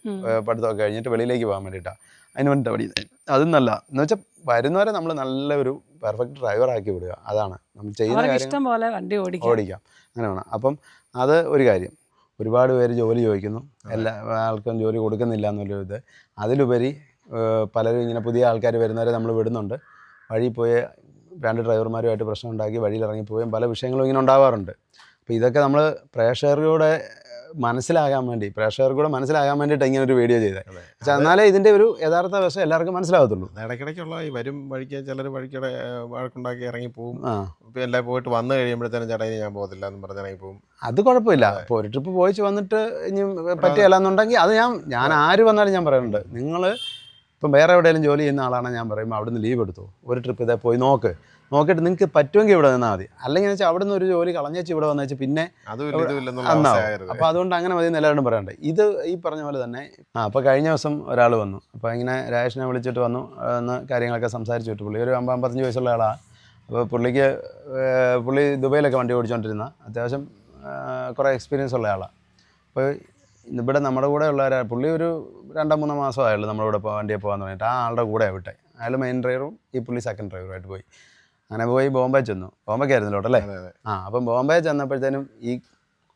പഠിത്തമൊക്കെ കഴിഞ്ഞിട്ട് വെളിയിലേക്ക് പോകാൻ വേണ്ടിയിട്ടാണ് അതിന് വേണ്ടിയിട്ട് പഠിക്കുന്നത്. അതും നല്ല എന്ന് വെച്ചാൽ വരുന്നവരെ നമ്മൾ നല്ലൊരു പെർഫെക്റ്റ് ഡ്രൈവറാക്കി വിടുക, അതാണ് നമ്മൾ ചെയ്യുന്ന കാര്യം. ഇഷ്ടം പോലെ വണ്ടി ഓടിക്കാം, അങ്ങനെ വേണം. അപ്പം അത് ഒരു കാര്യം. ഒരുപാട് പേര് ജോലി ചോദിക്കുന്നു, എല്ലാ ആൾക്കും ജോലി കൊടുക്കുന്നില്ല എന്നുള്ളൊരു ഇത്. അതിലുപരി പലരും ഇങ്ങനെ പുതിയ ആൾക്കാർ വരുന്നവരെ നമ്മൾ വിടുന്നുണ്ട്, വഴി പോയ 2 ഡ്രൈവർമാരുമായിട്ട് പ്രശ്നം ഉണ്ടാക്കി വഴിയിൽ ഇറങ്ങിപ്പോയും പല വിഷയങ്ങളും ഇങ്ങനെ ഉണ്ടാവാറുണ്ട്. അപ്പോൾ ഇതൊക്കെ നമ്മൾ പ്രേക്ഷകരുടെ മനസ്സിലാകാൻ വേണ്ടിയിട്ട് ഇങ്ങനെ ഒരു വീഡിയോ ചെയ്തത്. പക്ഷേ എന്നാലേ ഇതിൻ്റെ ഒരു യഥാർത്ഥ വശം എല്ലാവർക്കും മനസ്സിലാകത്തുള്ളൂ. ഇടയ്ക്കിടയ്ക്കുള്ള ഈ വരും വഴിക്ക് ചിലർ വഴിക്കിടെ വഴക്കുണ്ടാക്കി ഇറങ്ങിപ്പോവും. ഇപ്പം എല്ലാം പോയിട്ട് വന്നു കഴിയുമ്പോഴത്തേനും ചേട്ടാ ഇനി ഞാൻ പോകത്തില്ല എന്ന് പറഞ്ഞ് ഇറങ്ങിപ്പോവും. അത് കുഴപ്പമില്ല. ഇപ്പോൾ ഒരു ട്രിപ്പ് പോയിച്ച് വന്നിട്ട് ഇനി പറ്റിയല്ല എന്നുണ്ടെങ്കിൽ അത് ഞാൻ ആര് വന്നാലും ഞാൻ പറയുന്നുണ്ട്, നിങ്ങൾ ഇപ്പം വേറെ എവിടെയെങ്കിലും ജോലി ചെയ്യുന്ന ആളാണെങ്കിൽ ഞാൻ പറയുമ്പോൾ അവിടുന്ന് ലീവ് എടുത്തു, ഒരു ട്രിപ്പ് ഇതേ പോയി നോക്കിയിട്ട് നിങ്ങൾക്ക് പറ്റുമെങ്കിൽ ഇവിടെ നിന്നാൽ മതി. അല്ലെങ്കിൽ വെച്ചാൽ അവിടെ നിന്ന് ഒരു ജോലി കളഞ്ഞേച്ച് ഇവിടെ വന്നു വെച്ചാൽ പിന്നെ എന്നാവും. അപ്പോൾ അതുകൊണ്ട് അങ്ങനെ മതി എല്ലാവരും പറയണ്ടേ. ഇത് ഈ പറഞ്ഞ പോലെ തന്നെ അപ്പോൾ കഴിഞ്ഞ ദിവസം ഒരാൾ വന്നു. അപ്പോൾ ഇങ്ങനെ രാജേഷിനെ വിളിച്ചിട്ട് വന്നു എന്ന് കാര്യങ്ങളൊക്കെ സംസാരിച്ചു വിട്ടു. പുള്ളി ഒരു 55 വയസ്സുള്ള ആളാണ്. അപ്പോൾ പുള്ളി ദുബൈയിലൊക്കെ വണ്ടി ഓടിച്ചുകൊണ്ടിരുന്ന അത്യാവശ്യം കുറേ എക്സ്പീരിയൻസ് ഉള്ള ആളാണ്. അപ്പോൾ ഇവിടെ നമ്മുടെ കൂടെ ഉള്ള പുള്ളി ഒരു 2-3 മാസമായുള്ളൂ നമ്മുടെ കൂടെ വണ്ടിയെ പോകാൻ തുടങ്ങിയിട്ട്. ആ ആളുടെ കൂടെ വിട്ടെ. അയാൾ മെയിൻ ഡ്രൈവറും ഈ പുള്ളി സെക്കൻഡ് ഡ്രൈവറുമായിട്ട് പോയി. അങ്ങനെ പോയി ബോംബെ ചെന്നു. ബോംബെക്കായിരുന്നല്ലോ അല്ലേ? അപ്പം ബോംബെ ചെന്നപ്പോഴത്തേനും ഈ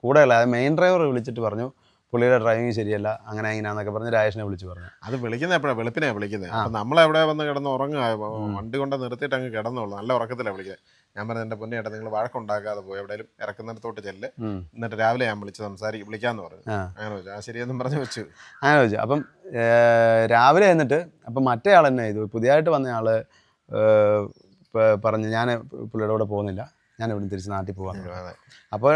കൂടെയുള്ള മെയിൻ ഡ്രൈവർ വിളിച്ചിട്ട് പറഞ്ഞു പുള്ളിയുടെ ഡ്രൈവിങ് ശരിയല്ല, അങ്ങനെ ഇങ്ങനെയാന്നൊക്കെ പറഞ്ഞ് രാജേഷിനെ വിളിച്ച് പറഞ്ഞു. അത് വിളിക്കുന്നത് എപ്പോഴാണ്? വെളുപ്പിനെ വിളിക്കുന്നത്. അപ്പം നമ്മളെവിടെ വന്ന് കിടന്ന് ഉറങ്ങുക, വണ്ടി കൊണ്ട് നിർത്തിയിട്ട് അങ്ങ് കിടന്നുള്ളൂ. നല്ല ഉറക്കത്തിലാണ് വിളിക്കുന്നത്. ഞാൻ പറഞ്ഞു എൻ്റെ പൊന്നെ ഏട്ടാ നിങ്ങൾ വഴക്കുണ്ടാക്കാതെ പോയി എവിടെയും ഇറക്കുന്നിടത്തോട്ട് ചെല്ല്, എന്നിട്ട് രാവിലെ ഞാൻ വിളിച്ച് വിളിക്കാമെന്ന് പറഞ്ഞു. അങ്ങനെ വെച്ചു. ആ ശരിയെന്നും പറഞ്ഞ് വെച്ചു. അങ്ങനെ വെച്ചു. അപ്പം രാവിലെ എന്നിട്ട് അപ്പം മറ്റേ ആൾ തന്നെ ഇത് പുതിയതായിട്ട് വന്ന ആൾ പറഞ്ഞു ഞാൻ പുള്ളിയുടെ കൂടെ പോകുന്നില്ല, ഞാൻ ഇവിടുന്ന് തിരിച്ച് നാട്ടിൽ പോകാൻ.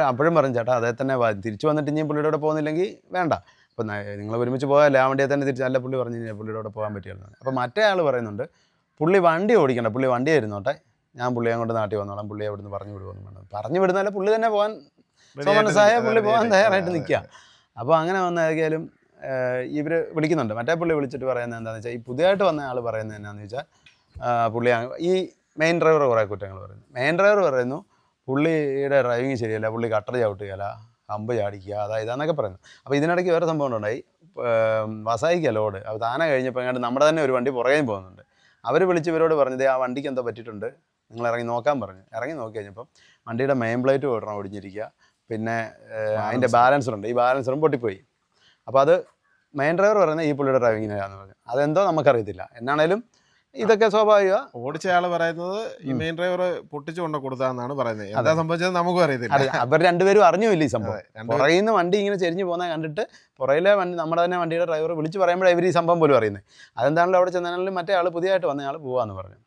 അപ്പോഴും പറഞ്ഞു ചേട്ടാ അതേ തന്നെ തിരിച്ചു വന്നിട്ട് ഇനിയും പുള്ളിയുടെ കൂടെ പോകുന്നില്ലെങ്കിൽ വേണ്ട, അപ്പം നിങ്ങൾ ഒരുമിച്ച് പോകാമല്ലേ, ആ വണ്ടിയെ തന്നെ തിരിച്ച്. അല്ല പുള്ളി പറഞ്ഞു കഴിഞ്ഞാൽ പുള്ളിയുടെ കൂടെ പോകാൻ പറ്റിയല്ലോ. അപ്പോൾ മറ്റേ ആൾ പറയുന്നുണ്ട് പുള്ളി വണ്ടി ഓടിക്കണ്ട, പുള്ളി വണ്ടി ആയിരുന്നോട്ടെ, ഞാൻ പുള്ളിയെ കൊണ്ട് നാട്ടിൽ വന്നോളാം, പുള്ളിയെ അവിടുന്ന് പറഞ്ഞു വിടുമെന്ന് വേണം. പറഞ്ഞു വിടുന്നതല്ല, പുള്ളി തന്നെ പോകാൻ മനസ്സായ പുള്ളി പോകാൻ തയ്യാറായിട്ട് നിൽക്കുക. അപ്പോൾ അങ്ങനെ വന്നേക്കാലും ഇവർ വിളിക്കുന്നുണ്ട്. മറ്റേ പുള്ളി വിളിച്ചിട്ട് പറയുന്നത് എന്താണെന്ന് വെച്ചാൽ ഈ പുതിയതായിട്ട് വന്ന ആൾ പറയുന്നത് എന്താണെന്ന് വെച്ചാൽ പുള്ളി ഈ മെയിൻ ഡ്രൈവർ കുറേ കുറ്റങ്ങൾ പറയുന്നു. മെയിൻ ഡ്രൈവർ പറയുന്നു പുള്ളിയുടെ ഡ്രൈവിങ് ശരിയല്ല, പുള്ളി കട്ടർ ചവിട്ടുകയില്ല, ഹമ്പ് ചാടിക്കുക, ഇതാന്നൊക്കെ പറയുന്നു. അപ്പോൾ ഇതിനിടയ്ക്ക് വേറെ സംഭവം ഉണ്ടായി. വസായിക്കുക ലോഡ്. അപ്പോൾ താനെ കഴിഞ്ഞപ്പോൾ എങ്ങാണ്ട് നമ്മുടെ തന്നെ ഒരു വണ്ടി പുറകെയും പോകുന്നുണ്ട്. അവർ വിളിച്ച് ഇവരോട് പറഞ്ഞത് ആ വണ്ടിക്ക് എന്തോ പറ്റിയിട്ടുണ്ട്, നിങ്ങൾ ഇറങ്ങി നോക്കാൻ പറഞ്ഞു. ഇറങ്ങി നോക്കി കഴിഞ്ഞപ്പം വണ്ടിയുടെ മെയിൻ പ്ലേറ്റ് ഓടണം ഒടിഞ്ഞിരിക്കുക, പിന്നെ അതിൻ്റെ ബാലൻസറുണ്ട്, ഈ ബാലൻസറും പൊട്ടിപ്പോയി. അപ്പോൾ അത് മെയിൻ ഡ്രൈവർ പറയുന്നത് ഈ പുള്ളിയുടെ ഡ്രൈവിങ്ങിനാന്ന് പറഞ്ഞു. അതെന്തോ നമുക്കറിയത്തില്ല. എന്നാണേലും ഇതൊക്കെ സ്വാഭാവിക. ഓടിച്ച ആള് പറയുന്നത് ഈ മെയിൻ ഡ്രൈവർ പൊട്ടിച്ചു കൊണ്ട് കൊടുത്താന്നാണ് പറയുന്നത്. എന്താ സംഭവിച്ചത് നമുക്കും അറിയത്തില്ല. അവർ രണ്ടുപേരും അറിഞ്ഞില്ല ഈ സംഭവം. പുറകിൽ നിന്ന് വണ്ടി ഇങ്ങനെ ചെരിഞ്ഞ് പോകുന്നത് കണ്ടിട്ട് പുറയിലെ വണ്ടി നമ്മുടെ തന്നെ വണ്ടിയുടെ ഡ്രൈവർ വിളിച്ച് പറയുമ്പോഴേ ഇവർ ഈ സംഭവം പോലും അറിയുന്നത്. അതെന്താണല്ലോ അവിടെ ചെന്നാലും മറ്റേ ആൾ പുതിയതായിട്ട് വന്ന ആൾ പോകാമെന്ന് പറഞ്ഞു.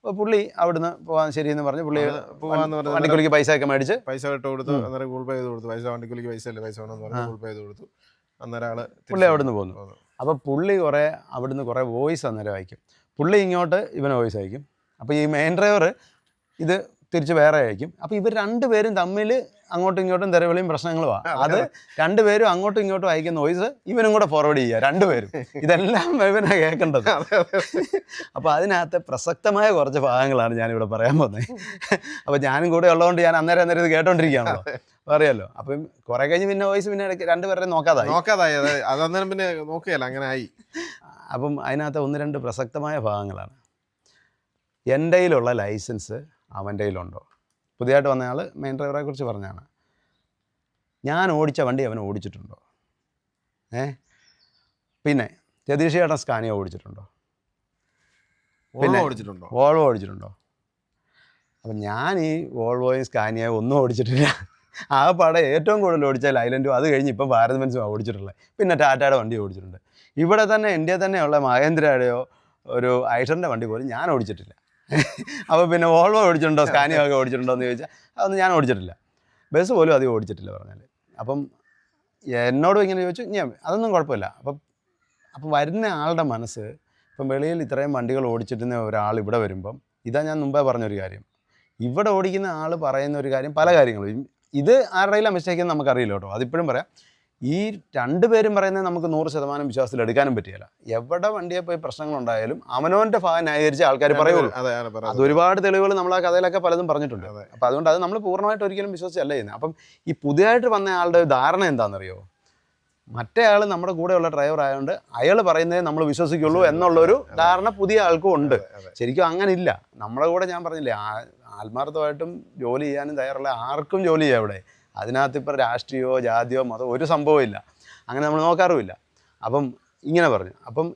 അപ്പോൾ പുള്ളി അവിടുന്ന് പോകാൻ ശരിയെന്ന് പറഞ്ഞു. പുള്ളി പോകാന്ന് പറഞ്ഞു. വണ്ടിക്കൂലിക്ക് പൈസ ഒക്കെ മേടിച്ച് പൈസ ഇട്ട് കൊടുത്തു. അന്നേരം ഗൂഗിൾ പേ ചെയ്ത് കൊടുത്തു. പൈസ വണ്ടിക്കൂലിക്ക് പൈസ അല്ലേ, പൈസ വേണമെന്ന് പറഞ്ഞു ഗൂഗിൾ പേ ചെയ്ത് കൊടുത്തു. അന്നേരം ആള് പുള്ളി അവിടുന്ന് പോകുന്നു. അപ്പോൾ പുള്ളി അവിടുന്ന് കുറേ വോയിസ് അന്നേരം അയക്കും. പുള്ളി ഇങ്ങോട്ട് ഇവന് വോയിസ് അയക്കും. അപ്പോൾ ഈ മെയിൻ ഡ്രൈവർ ഇത് തിരിച്ച് വേറെ അയക്കും. അപ്പോൾ ഇവർ രണ്ടുപേരും തമ്മിൽ അങ്ങോട്ടും ഇങ്ങോട്ടും തെരവിളിയും പ്രശ്നങ്ങളുമാണ്. അത് രണ്ടുപേരും അങ്ങോട്ടും ഇങ്ങോട്ടും അയക്കുന്ന വോയിസ് ഇവനും കൂടെ ഫോർവേഡ് ചെയ്യുക, രണ്ടുപേരും. ഇതെല്ലാം ഇവനാണ് കേൾക്കേണ്ടത്. അപ്പോൾ അതിനകത്ത് പ്രസക്തമായ കുറച്ച് ഭാഗങ്ങളാണ് ഞാനിവിടെ പറയാൻ പോകുന്നത്. അപ്പോൾ ഞാനും കൂടെ ഉള്ളതുകൊണ്ട് ഞാൻ അന്നേരം ഇത് കേട്ടോണ്ടിരിക്കുകയാണല്ലോ, അറിയാമല്ലോ. അപ്പം കുറെ കഴിഞ്ഞ് പിന്നെ വോയിസ് പിന്നെ ഇടയ്ക്ക് രണ്ടുപേരെ നോക്കാതായി. അതന്നേരം പിന്നെ നോക്കുകയല്ല, അങ്ങനെ ആയി. അപ്പം അതിനകത്ത് 1-2 പ്രസക്തമായ ഭാഗങ്ങളാണ്. എൻ്റെ കയ്യിലുള്ള ലൈസൻസ് അവൻ്റെ കയ്യിലുണ്ടോ? പുതിയതായിട്ട് വന്നയാൾ മെയിൻ ഡ്രൈവറെ കുറിച്ച് പറഞ്ഞാണ്. ഞാൻ ഓടിച്ച വണ്ടി അവൻ ഓടിച്ചിട്ടുണ്ടോ? പിന്നെ രതീഷ് ചേട്ടൻ സ്കാനിയ ഓടിച്ചിട്ടുണ്ടോ? പിന്നെ വോൾവോ ഓടിച്ചിട്ടുണ്ടോ? അപ്പം ഞാൻ ഈ വോൾവോയും സ്കാനിയയും ഒന്നും ഓടിച്ചിട്ടില്ല. ആ പാടെ ഏറ്റവും കൂടുതൽ ഓടിച്ചാൽ ഐലൻഡും, അത് കഴിഞ്ഞ് ഇപ്പം ഭാരത് ബെൻസും ഓടിച്ചിട്ടുള്ളത്. പിന്നെ ടാറ്റയുടെ വണ്ടി ഓടിച്ചിട്ടുണ്ട്. ഇവിടെ തന്നെ ഇന്ത്യയിൽ തന്നെയുള്ള മഹേന്ദ്രയുടെയോ ഒരു ഐഷറിൻ്റെ വണ്ടി പോലും ഞാൻ ഓടിച്ചിട്ടില്ല. അപ്പോൾ പിന്നെ വോൾവോ ഓടിച്ചിട്ടുണ്ടോ, സ്കാനിയ ഒക്കെ ഓടിച്ചിട്ടുണ്ടോ എന്ന് ചോദിച്ചാൽ അതൊന്നും ഞാൻ ഓടിച്ചിട്ടില്ല. ബസ് പോലും അധികം ഓടിച്ചിട്ടില്ല പറഞ്ഞാൽ. അപ്പം എന്നോടും ഇങ്ങനെ ചോദിച്ചു, ഞാൻ അതൊന്നും കുഴപ്പമില്ല. അപ്പം വരുന്ന ആളുടെ മനസ്സ്, ഇപ്പം വെളിയിൽ ഇത്രയും വണ്ടികൾ ഓടിച്ചിട്ടുന്ന ഒരാൾ ഇവിടെ വരുമ്പം, ഇതാ ഞാൻ മുമ്പേ പറഞ്ഞൊരു കാര്യം, ഇവിടെ ഓടിക്കുന്ന ആൾ പറയുന്ന ഒരു കാര്യം, പല കാര്യങ്ങളും ഇത് ആരുടെയെല്ലാം മിസ്റ്റേക്കെന്ന് നമുക്കറിയില്ല കേട്ടോ. അതിപ്പോഴും പറയാം, ഈ രണ്ടുപേരും പറയുന്നത് നമുക്ക് 100% വിശ്വാസത്തിൽ എടുക്കാനും പറ്റിയല്ല. എവിടെ വണ്ടിയെ പോയി പ്രശ്നങ്ങളുണ്ടായാലും അവനവൻ്റെ ഭാഗം ന്യായീകരിച്ച് ആൾക്കാർ പറയുള്ളൂ. അതൊരുപാട് തെളിവുകൾ നമ്മൾ ആ കഥയിലൊക്കെ പലതും പറഞ്ഞിട്ടുണ്ട്. അപ്പം അതുകൊണ്ട് അത് നമ്മൾ പൂർണ്ണമായിട്ട് ഒരിക്കലും വിശ്വസിച്ചല്ല ചെയ്യുന്നത്. അപ്പം ഈ പുതിയതായിട്ട് വന്ന ആളുടെ ധാരണ എന്താണെന്നറിയോ? മറ്റേ ആൾ നമ്മുടെ കൂടെയുള്ള ഡ്രൈവർ ആയതുകൊണ്ട് അയാൾ പറയുന്നതേ നമ്മൾ വിശ്വസിക്കുള്ളൂ എന്നുള്ളൊരു ധാരണ പുതിയ ആൾക്കും ഉണ്ട്. ശരിക്കും അങ്ങനെ ഇല്ല. നമ്മുടെ കൂടെ ഞാൻ പറഞ്ഞില്ലേ, ആത്മാർത്ഥമായിട്ടും ജോലി ചെയ്യാനും തയ്യാറുള്ള ആർക്കും ജോലി ചെയ്യാം ഇവിടെ. അതിനകത്ത് ഇപ്പോൾ രാഷ്ട്രീയമോ ജാതിയോ മതമോ ഒരു സംഭവമില്ല. അങ്ങനെ നമ്മൾ നോക്കാറുമില്ല. അപ്പം ഇങ്ങനെ പറഞ്ഞു. അപ്പം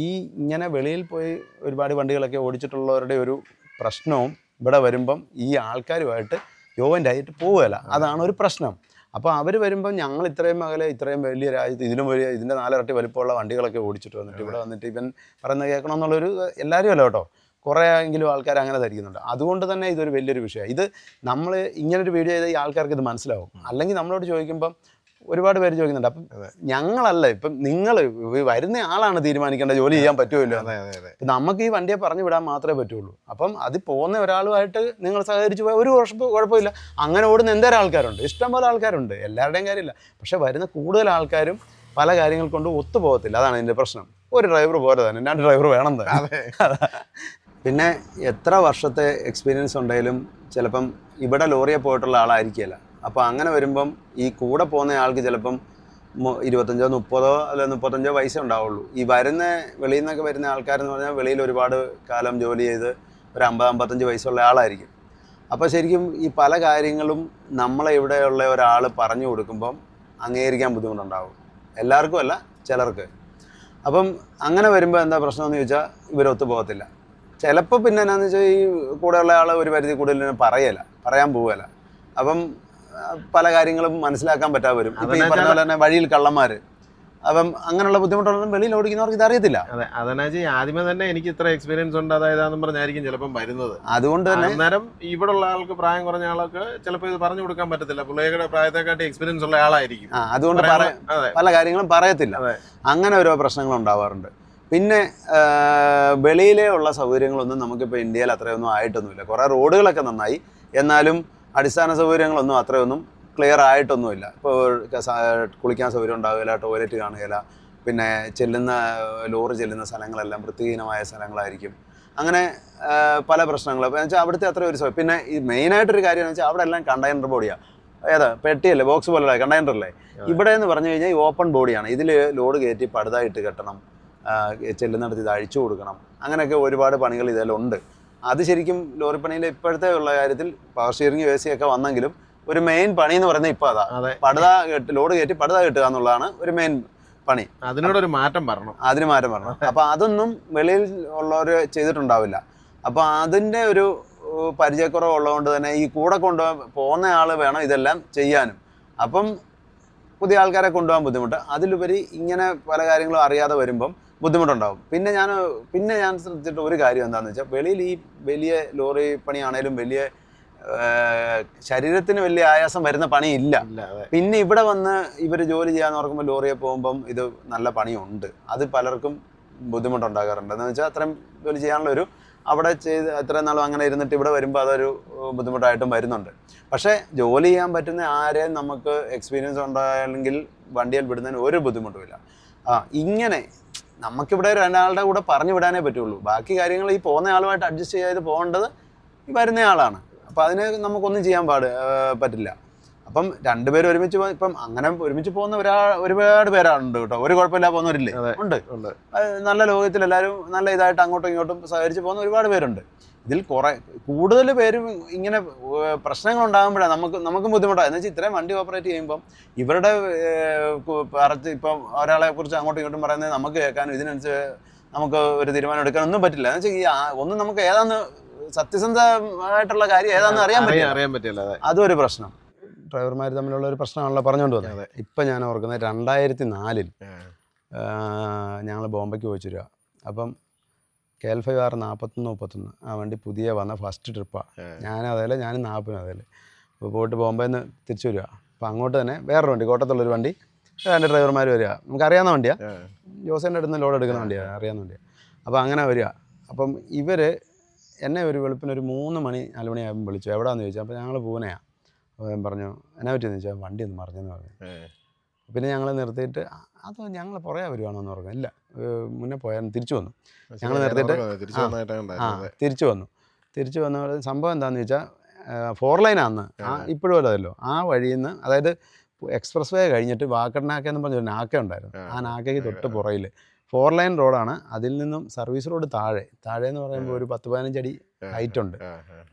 ഈ ഇങ്ങനെ വെളിയിൽ പോയി ഒരുപാട് വണ്ടികളൊക്കെ ഓടിച്ചിട്ടുള്ളവരുടെ ഒരു പ്രശ്നവും ഇവിടെ വരുമ്പം ഈ ആൾക്കാരുമായിട്ട് ജോയിൻ്റ് ആയിട്ട് പോവുകയില്ല. അതാണ് ഒരു പ്രശ്നം. അപ്പോൾ അവർ വരുമ്പം ഞങ്ങൾ ഇത്രയും അകലെ ഇത്രയും വലിയ രാജ്യത്ത് ഇതിലും വലിയ ഇതിൻ്റെ 4 ഇരട്ടി വലിപ്പമുള്ള വണ്ടികളൊക്കെ ഓടിച്ചിട്ട് വന്നിട്ട് ഇവിടെ വന്നിട്ട് ഇവൻ പറയുന്നത് കേൾക്കണമെന്നുള്ളൊരു എല്ലാവരും അല്ല കേട്ടോ, കുറേ എങ്കിലും ആൾക്കാർ അങ്ങനെ ധരിക്കുന്നുണ്ട്. അതുകൊണ്ട് തന്നെ ഇതൊരു വലിയൊരു വിഷയമാണ്. ഇത് നമ്മൾ ഇങ്ങനൊരു വീഡിയോ ചെയ്താൽ ഈ ആൾക്കാർക്ക് ഇത് മനസ്സിലാവും. അല്ലെങ്കിൽ നമ്മളോട് ചോദിക്കുമ്പം ഒരുപാട് പേര് ചോദിക്കുന്നുണ്ട്. അപ്പം ഞങ്ങളല്ല, ഇപ്പം നിങ്ങൾ വരുന്ന ആളാണ് തീരുമാനിക്കേണ്ട ജോലി ചെയ്യാൻ പറ്റുമല്ലോ. നമുക്ക് ഈ വണ്ടിയെ പറഞ്ഞു വിടാൻ മാത്രമേ പറ്റുള്ളൂ. അപ്പം അത് പോകുന്ന ഒരാളുമായിട്ട് നിങ്ങൾ സഹകരിച്ച് പോയാൽ ഒരു കുഴപ്പമില്ല. അങ്ങനെ ഓടുന്ന എന്തോരം ആൾക്കാരുണ്ട്, ഇഷ്ടംപോലെ ആൾക്കാരുണ്ട്, എല്ലാവരുടെയും കാര്യമില്ല. പക്ഷെ വരുന്ന കൂടുതൽ ആൾക്കാരും പല കാര്യങ്ങൾ കൊണ്ട് ഒത്തുപോകത്തില്ല. അതാണ് ഇതിൻ്റെ പ്രശ്നം. ഒരു ഡ്രൈവർ പോരെ തന്നെ, 2 ഡ്രൈവർ വേണം തന്നെ. പിന്നെ എത്ര വർഷത്തെ എക്സ്പീരിയൻസ് ഉണ്ടെങ്കിലും ചിലപ്പം ഇവിടെ ലോറിയെ പോയിട്ടുള്ള ആളായിരിക്കില്ല. അപ്പോൾ അങ്ങനെ വരുമ്പം ഈ കൂടെ പോകുന്ന ആൾക്ക് ചിലപ്പം 25, 30 അല്ല 35 വയസ്സേ ഉണ്ടാവുള്ളൂ. ഈ വരുന്ന വെളിയിൽ നിന്നൊക്കെ വരുന്ന ആൾക്കാരെന്ന് പറഞ്ഞാൽ വെളിയിൽ ഒരുപാട് കാലം ജോലി ചെയ്ത് ഒരു 50-55 വയസ്സുള്ള ആളായിരിക്കും. അപ്പോൾ ശരിക്കും ഈ പല കാര്യങ്ങളും നമ്മളെ ഇവിടെയുള്ള ഒരാൾ പറഞ്ഞു കൊടുക്കുമ്പം അംഗീകരിക്കാൻ ബുദ്ധിമുട്ടുണ്ടാവും. എല്ലാവർക്കും അല്ല, ചിലർക്ക്. അപ്പം അങ്ങനെ വരുമ്പോൾ എന്താ പ്രശ്നമെന്ന് ചോദിച്ചാൽ ഇവരൊത്തു പോകത്തില്ല. ചിലപ്പോൾ പിന്നെ എന്നാന്ന് വെച്ചാൽ ഈ കൂടെയുള്ള ആൾ ഒരു പരിധി കൂടുതൽ പറയാൻ പോവുകയില്ല. അപ്പം പല കാര്യങ്ങളും മനസ്സിലാക്കാൻ പറ്റാതെ വരും. ഇപ്പം ഈ പറഞ്ഞ പോലെ തന്നെ വഴിയിൽ കള്ളന്മാർ, അപ്പം അങ്ങനെയുള്ള ബുദ്ധിമുട്ടുള്ളതും വെളിയിൽ ഓടിക്കുന്നവർക്ക് ഇതറിയത്തില്ല. അതെ, അതെന്നാ ആദ്യമേ തന്നെ എനിക്ക് ഇത്ര എക്സ്പീരിയൻസ് ഉണ്ട് അതായതാന്ന് പറഞ്ഞായിരിക്കും ചിലപ്പം വരുന്നത്. അതുകൊണ്ട് തന്നെ അന്നേരം ഇവിടെ ഉള്ള ആൾക്ക്, പ്രായം കുറഞ്ഞ ആൾക്ക് ചിലപ്പോൾ ഇത് പറഞ്ഞു കൊടുക്കാൻ പറ്റത്തില്ല. പിള്ളേരുടെ പ്രായത്തെക്കാട്ടി എക്സ്പീരിയൻസ് ഉള്ള ആളായിരിക്കും. അതുകൊണ്ട് പല കാര്യങ്ങളും പറയത്തില്ല. അങ്ങനെ ഓരോ പ്രശ്നങ്ങൾ ഉണ്ടാവാറുണ്ട്. പിന്നെ വെളിയിലെ ഉള്ള സൗകര്യങ്ങളൊന്നും നമുക്കിപ്പോൾ ഇന്ത്യയിൽ അത്രയൊന്നും ആയിട്ടൊന്നുമില്ല. കുറേ റോഡുകളൊക്കെ നന്നായി, എന്നാലും അടിസ്ഥാന സൗകര്യങ്ങളൊന്നും അത്രയൊന്നും ക്ലിയർ ആയിട്ടൊന്നുമില്ല. ഇപ്പോൾ കുളിക്കാൻ സൗകര്യം ഉണ്ടാവില്ല, ടോയ്ലറ്റ് കാണുകയില്ല, പിന്നെ ലോറി ചെല്ലുന്ന സ്ഥലങ്ങളെല്ലാം വൃത്തിഹീനമായ സ്ഥലങ്ങളായിരിക്കും. അങ്ങനെ പല പ്രശ്നങ്ങളും. അപ്പോൾ വെച്ചാൽ അവിടുത്തെ അത്ര ഒരു പിന്നെ ഈ മെയിനായിട്ടൊരു കാര്യം എന്ന് വെച്ചാൽ അവിടെ എല്ലാം കണ്ടെയ്നർ ബോഡിയാണ്. ഏതാ പെട്ടിയല്ലേ, ബോക്സ് പോലെയല്ല, കണ്ടെയ്നറല്ലേ. ഇവിടെ എന്ന് പറഞ്ഞു കഴിഞ്ഞാൽ ഈ ഓപ്പൺ ബോഡിയാണ്. ഇതിൽ ലോഡ് കയറ്റി പടുതായിട്ട് കെട്ടണം, ചെല്ലുന്നിടത്ത് ഇത് അഴിച്ചു കൊടുക്കണം, അങ്ങനെയൊക്കെ ഒരുപാട് പണികൾ ഇതിലുണ്ട്. അത് ശരിക്കും ലോറിപ്പണിയിൽ ഇപ്പോഴത്തെ ഉള്ള കാര്യത്തിൽ പവർ സ്റ്റിയറിംഗ് AC ഒക്കെ വന്നെങ്കിലും ഒരു മെയിൻ പണി എന്ന് പറയുന്നത് ഇപ്പോൾ പടുത ലോഡ് കയറ്റി പടുത കെട്ടുക എന്നുള്ളതാണ് ഒരു മെയിൻ പണി. അതിനോടൊരു മാറ്റം വരണം. അപ്പോൾ അതൊന്നും വെളിയിൽ ഉള്ളവർ ചെയ്തിട്ടുണ്ടാവില്ല. അപ്പോൾ അതിൻ്റെ ഒരു പരിചയക്കുറവുള്ളതുകൊണ്ട് തന്നെ ഈ കൂടെ പോകുന്ന ആൾ വേണം ഇതെല്ലാം ചെയ്യാനും. അപ്പം പുതിയ ആൾക്കാരെ കൊണ്ടുപോകാൻ ബുദ്ധിമുട്ട്. അതിലുപരി ഇങ്ങനെ പല കാര്യങ്ങളും അറിയാതെ വരുമ്പം ബുദ്ധിമുട്ടുണ്ടാകും. പിന്നെ ഞാൻ ശ്രദ്ധിച്ചിട്ട് ഒരു കാര്യം എന്താണെന്ന് വെച്ചാൽ, വെളിയിൽ ഈ വലിയ ലോറി പണിയാണേലും വലിയ ശരീരത്തിന് വലിയ ആയാസം വരുന്ന പണിയില്ല. പിന്നെ ഇവിടെ വന്ന് ഇവർ ജോലി ചെയ്യാന്ന് ഓർക്കുമ്പോൾ ലോറിയെ പോകുമ്പം ഇത് നല്ല പണിയുണ്ട്. അത് പലർക്കും ബുദ്ധിമുട്ടുണ്ടാകാറുണ്ട്. എന്ന് വെച്ചാൽ അത്രയും ജോലി ചെയ്യാനുള്ള ഒരു അവിടെ ചെയ്ത് എത്രയും നാളും അങ്ങനെ ഇരുന്നിട്ട് ഇവിടെ വരുമ്പോൾ അതൊരു ബുദ്ധിമുട്ടായിട്ടും വരുന്നുണ്ട്. പക്ഷേ ജോലി ചെയ്യാൻ പറ്റുന്ന ആരെയും നമുക്ക് എക്സ്പീരിയൻസ് ഉണ്ടായെങ്കിൽ വണ്ടിയിൽ വിടുന്നതിന് ഒരു ബുദ്ധിമുട്ടുമില്ല. ഇങ്ങനെ നമുക്കിവിടെ ഒരാളുടെ കൂടെ പറഞ്ഞു വിടാനേ പറ്റുള്ളൂ. ബാക്കി കാര്യങ്ങൾ ഈ പോകുന്ന ആളുമായിട്ട് അഡ്ജസ്റ്റ് ചെയ്ത് പോകേണ്ടത് ഈ വരുന്ന ആളാണ്. അപ്പോൾ അതിന് നമുക്കൊന്നും ചെയ്യാൻ പറ്റില്ല. അപ്പം 2 പേര് ഒരുമിച്ച് ഇപ്പം അങ്ങനെ ഒരുമിച്ച് പോകുന്ന ഒരുപാട് പേരാണുണ്ട് കേട്ടോ. ഒരു കുഴപ്പമില്ല പോകുന്നവരില്ലേ? ഉണ്ട്. നല്ല ലോകത്തിൽ എല്ലാവരും നല്ല ഇതായിട്ട് അങ്ങോട്ടും ഇങ്ങോട്ടും സഹകരിച്ച് പോകുന്ന ഒരുപാട് പേരുണ്ട്. ഇതിൽ കൂടുതൽ പേരും ഇങ്ങനെ പ്രശ്നങ്ങൾ ഉണ്ടാകുമ്പോഴാണ് നമുക്കും ബുദ്ധിമുട്ടാണ്. എന്ന് വെച്ചാൽ ഇത്രയും വണ്ടി ഓപ്പറേറ്റ് ചെയ്യുമ്പം ഇവരുടെ ഇപ്പം ഒരാളെ കുറിച്ച് അങ്ങോട്ടും ഇങ്ങോട്ടും പറയുന്നത് നമുക്ക് കേൾക്കാനും ഇതിനനുസരിച്ച് നമുക്ക് ഒരു തീരുമാനം എടുക്കാനൊന്നും പറ്റില്ല. എന്ന് വെച്ചാൽ ഒന്നും നമുക്ക് ഏതാന്ന് സത്യസന്ധമായിട്ടുള്ള കാര്യം ഏതാണെന്ന് അറിയാൻ പറ്റില്ല. അതൊരു പ്രശ്നം. ഡ്രൈവർമാർ തമ്മിലുള്ള ഒരു പ്രശ്നമാണല്ലോ പറഞ്ഞുകൊണ്ട് വന്നത്. ഇപ്പം ഞാൻ ഓർക്കുന്നത് 2004 ഞങ്ങൾ ബോംബെക്ക് പോയിച്ചു വരിക. അപ്പം KL5 R 41 ആ വണ്ടി പുതിയ വന്ന ഫസ്റ്റ് ട്രിപ്പാണ്. ഞാനും 40 അതേലെ അപ്പോൾ പോയിട്ട് ബോംബെയിൽ നിന്ന് തിരിച്ചു വരിക. അപ്പം അങ്ങോട്ട് തന്നെ വേറൊരു വണ്ടി, കോട്ടയത്തുള്ളൊരു വണ്ടി, 2 ഡ്രൈവർമാർ വരിക. നമുക്കറിയാവുന്ന വണ്ടിയാണ്, ജോസേൻ്റെ അടുത്ത് നിന്ന് ലോഡ് എടുക്കുന്ന വണ്ടിയാണ്, അറിയാവുന്ന വണ്ടിയാണ്. അപ്പോൾ അങ്ങനെ വരിക. അപ്പം ഇവർ എന്നെ ഒരു വെളുപ്പിന് ഒരു 3 മണി 4 മണിയാകുമ്പോൾ വിളിച്ചു. എവിടെയാണെന്ന് ചോദിച്ചു. അപ്പോൾ ഞങ്ങൾ പൂനെയാണ്. അപ്പോൾ ഞാൻ പറഞ്ഞു എന്നാ പറ്റിയെന്ന് ചോദിച്ചാൽ വണ്ടി ഒന്ന് മറിഞ്ഞെന്ന് പറഞ്ഞു. പിന്നെ ഞങ്ങൾ നിർത്തിയിട്ട് അത് ഞങ്ങൾ പുറകെ വരുവാണോന്ന് പറഞ്ഞു. ഇല്ല, മുന്നേ പോയാൽ തിരിച്ചു വന്നു. ഞങ്ങൾ നിർത്തിയിട്ട് തിരിച്ചു വന്ന സംഭവം എന്താണെന്ന് ചോദിച്ചാൽ 4 ലൈനാന്ന് ഇപ്പോഴും അതല്ലോ. ആ വഴിയിൽ നിന്ന്, അതായത് എക്സ്പ്രസ് വേ കഴിഞ്ഞിട്ട് വാക്കടനാക്കെന്ന് പറഞ്ഞൊരു നാക്ക ഉണ്ടായിരുന്നു. ആ നാക്കയ്ക്ക് തൊട്ട് പുറയിൽ 4 ലൈൻ റോഡാണ്. അതിൽ നിന്നും സർവീസ് റോഡ് താഴെ എന്ന് പറയുമ്പോൾ ഒരു 10-15 അടി ഹൈറ്റ് ഉണ്ട്.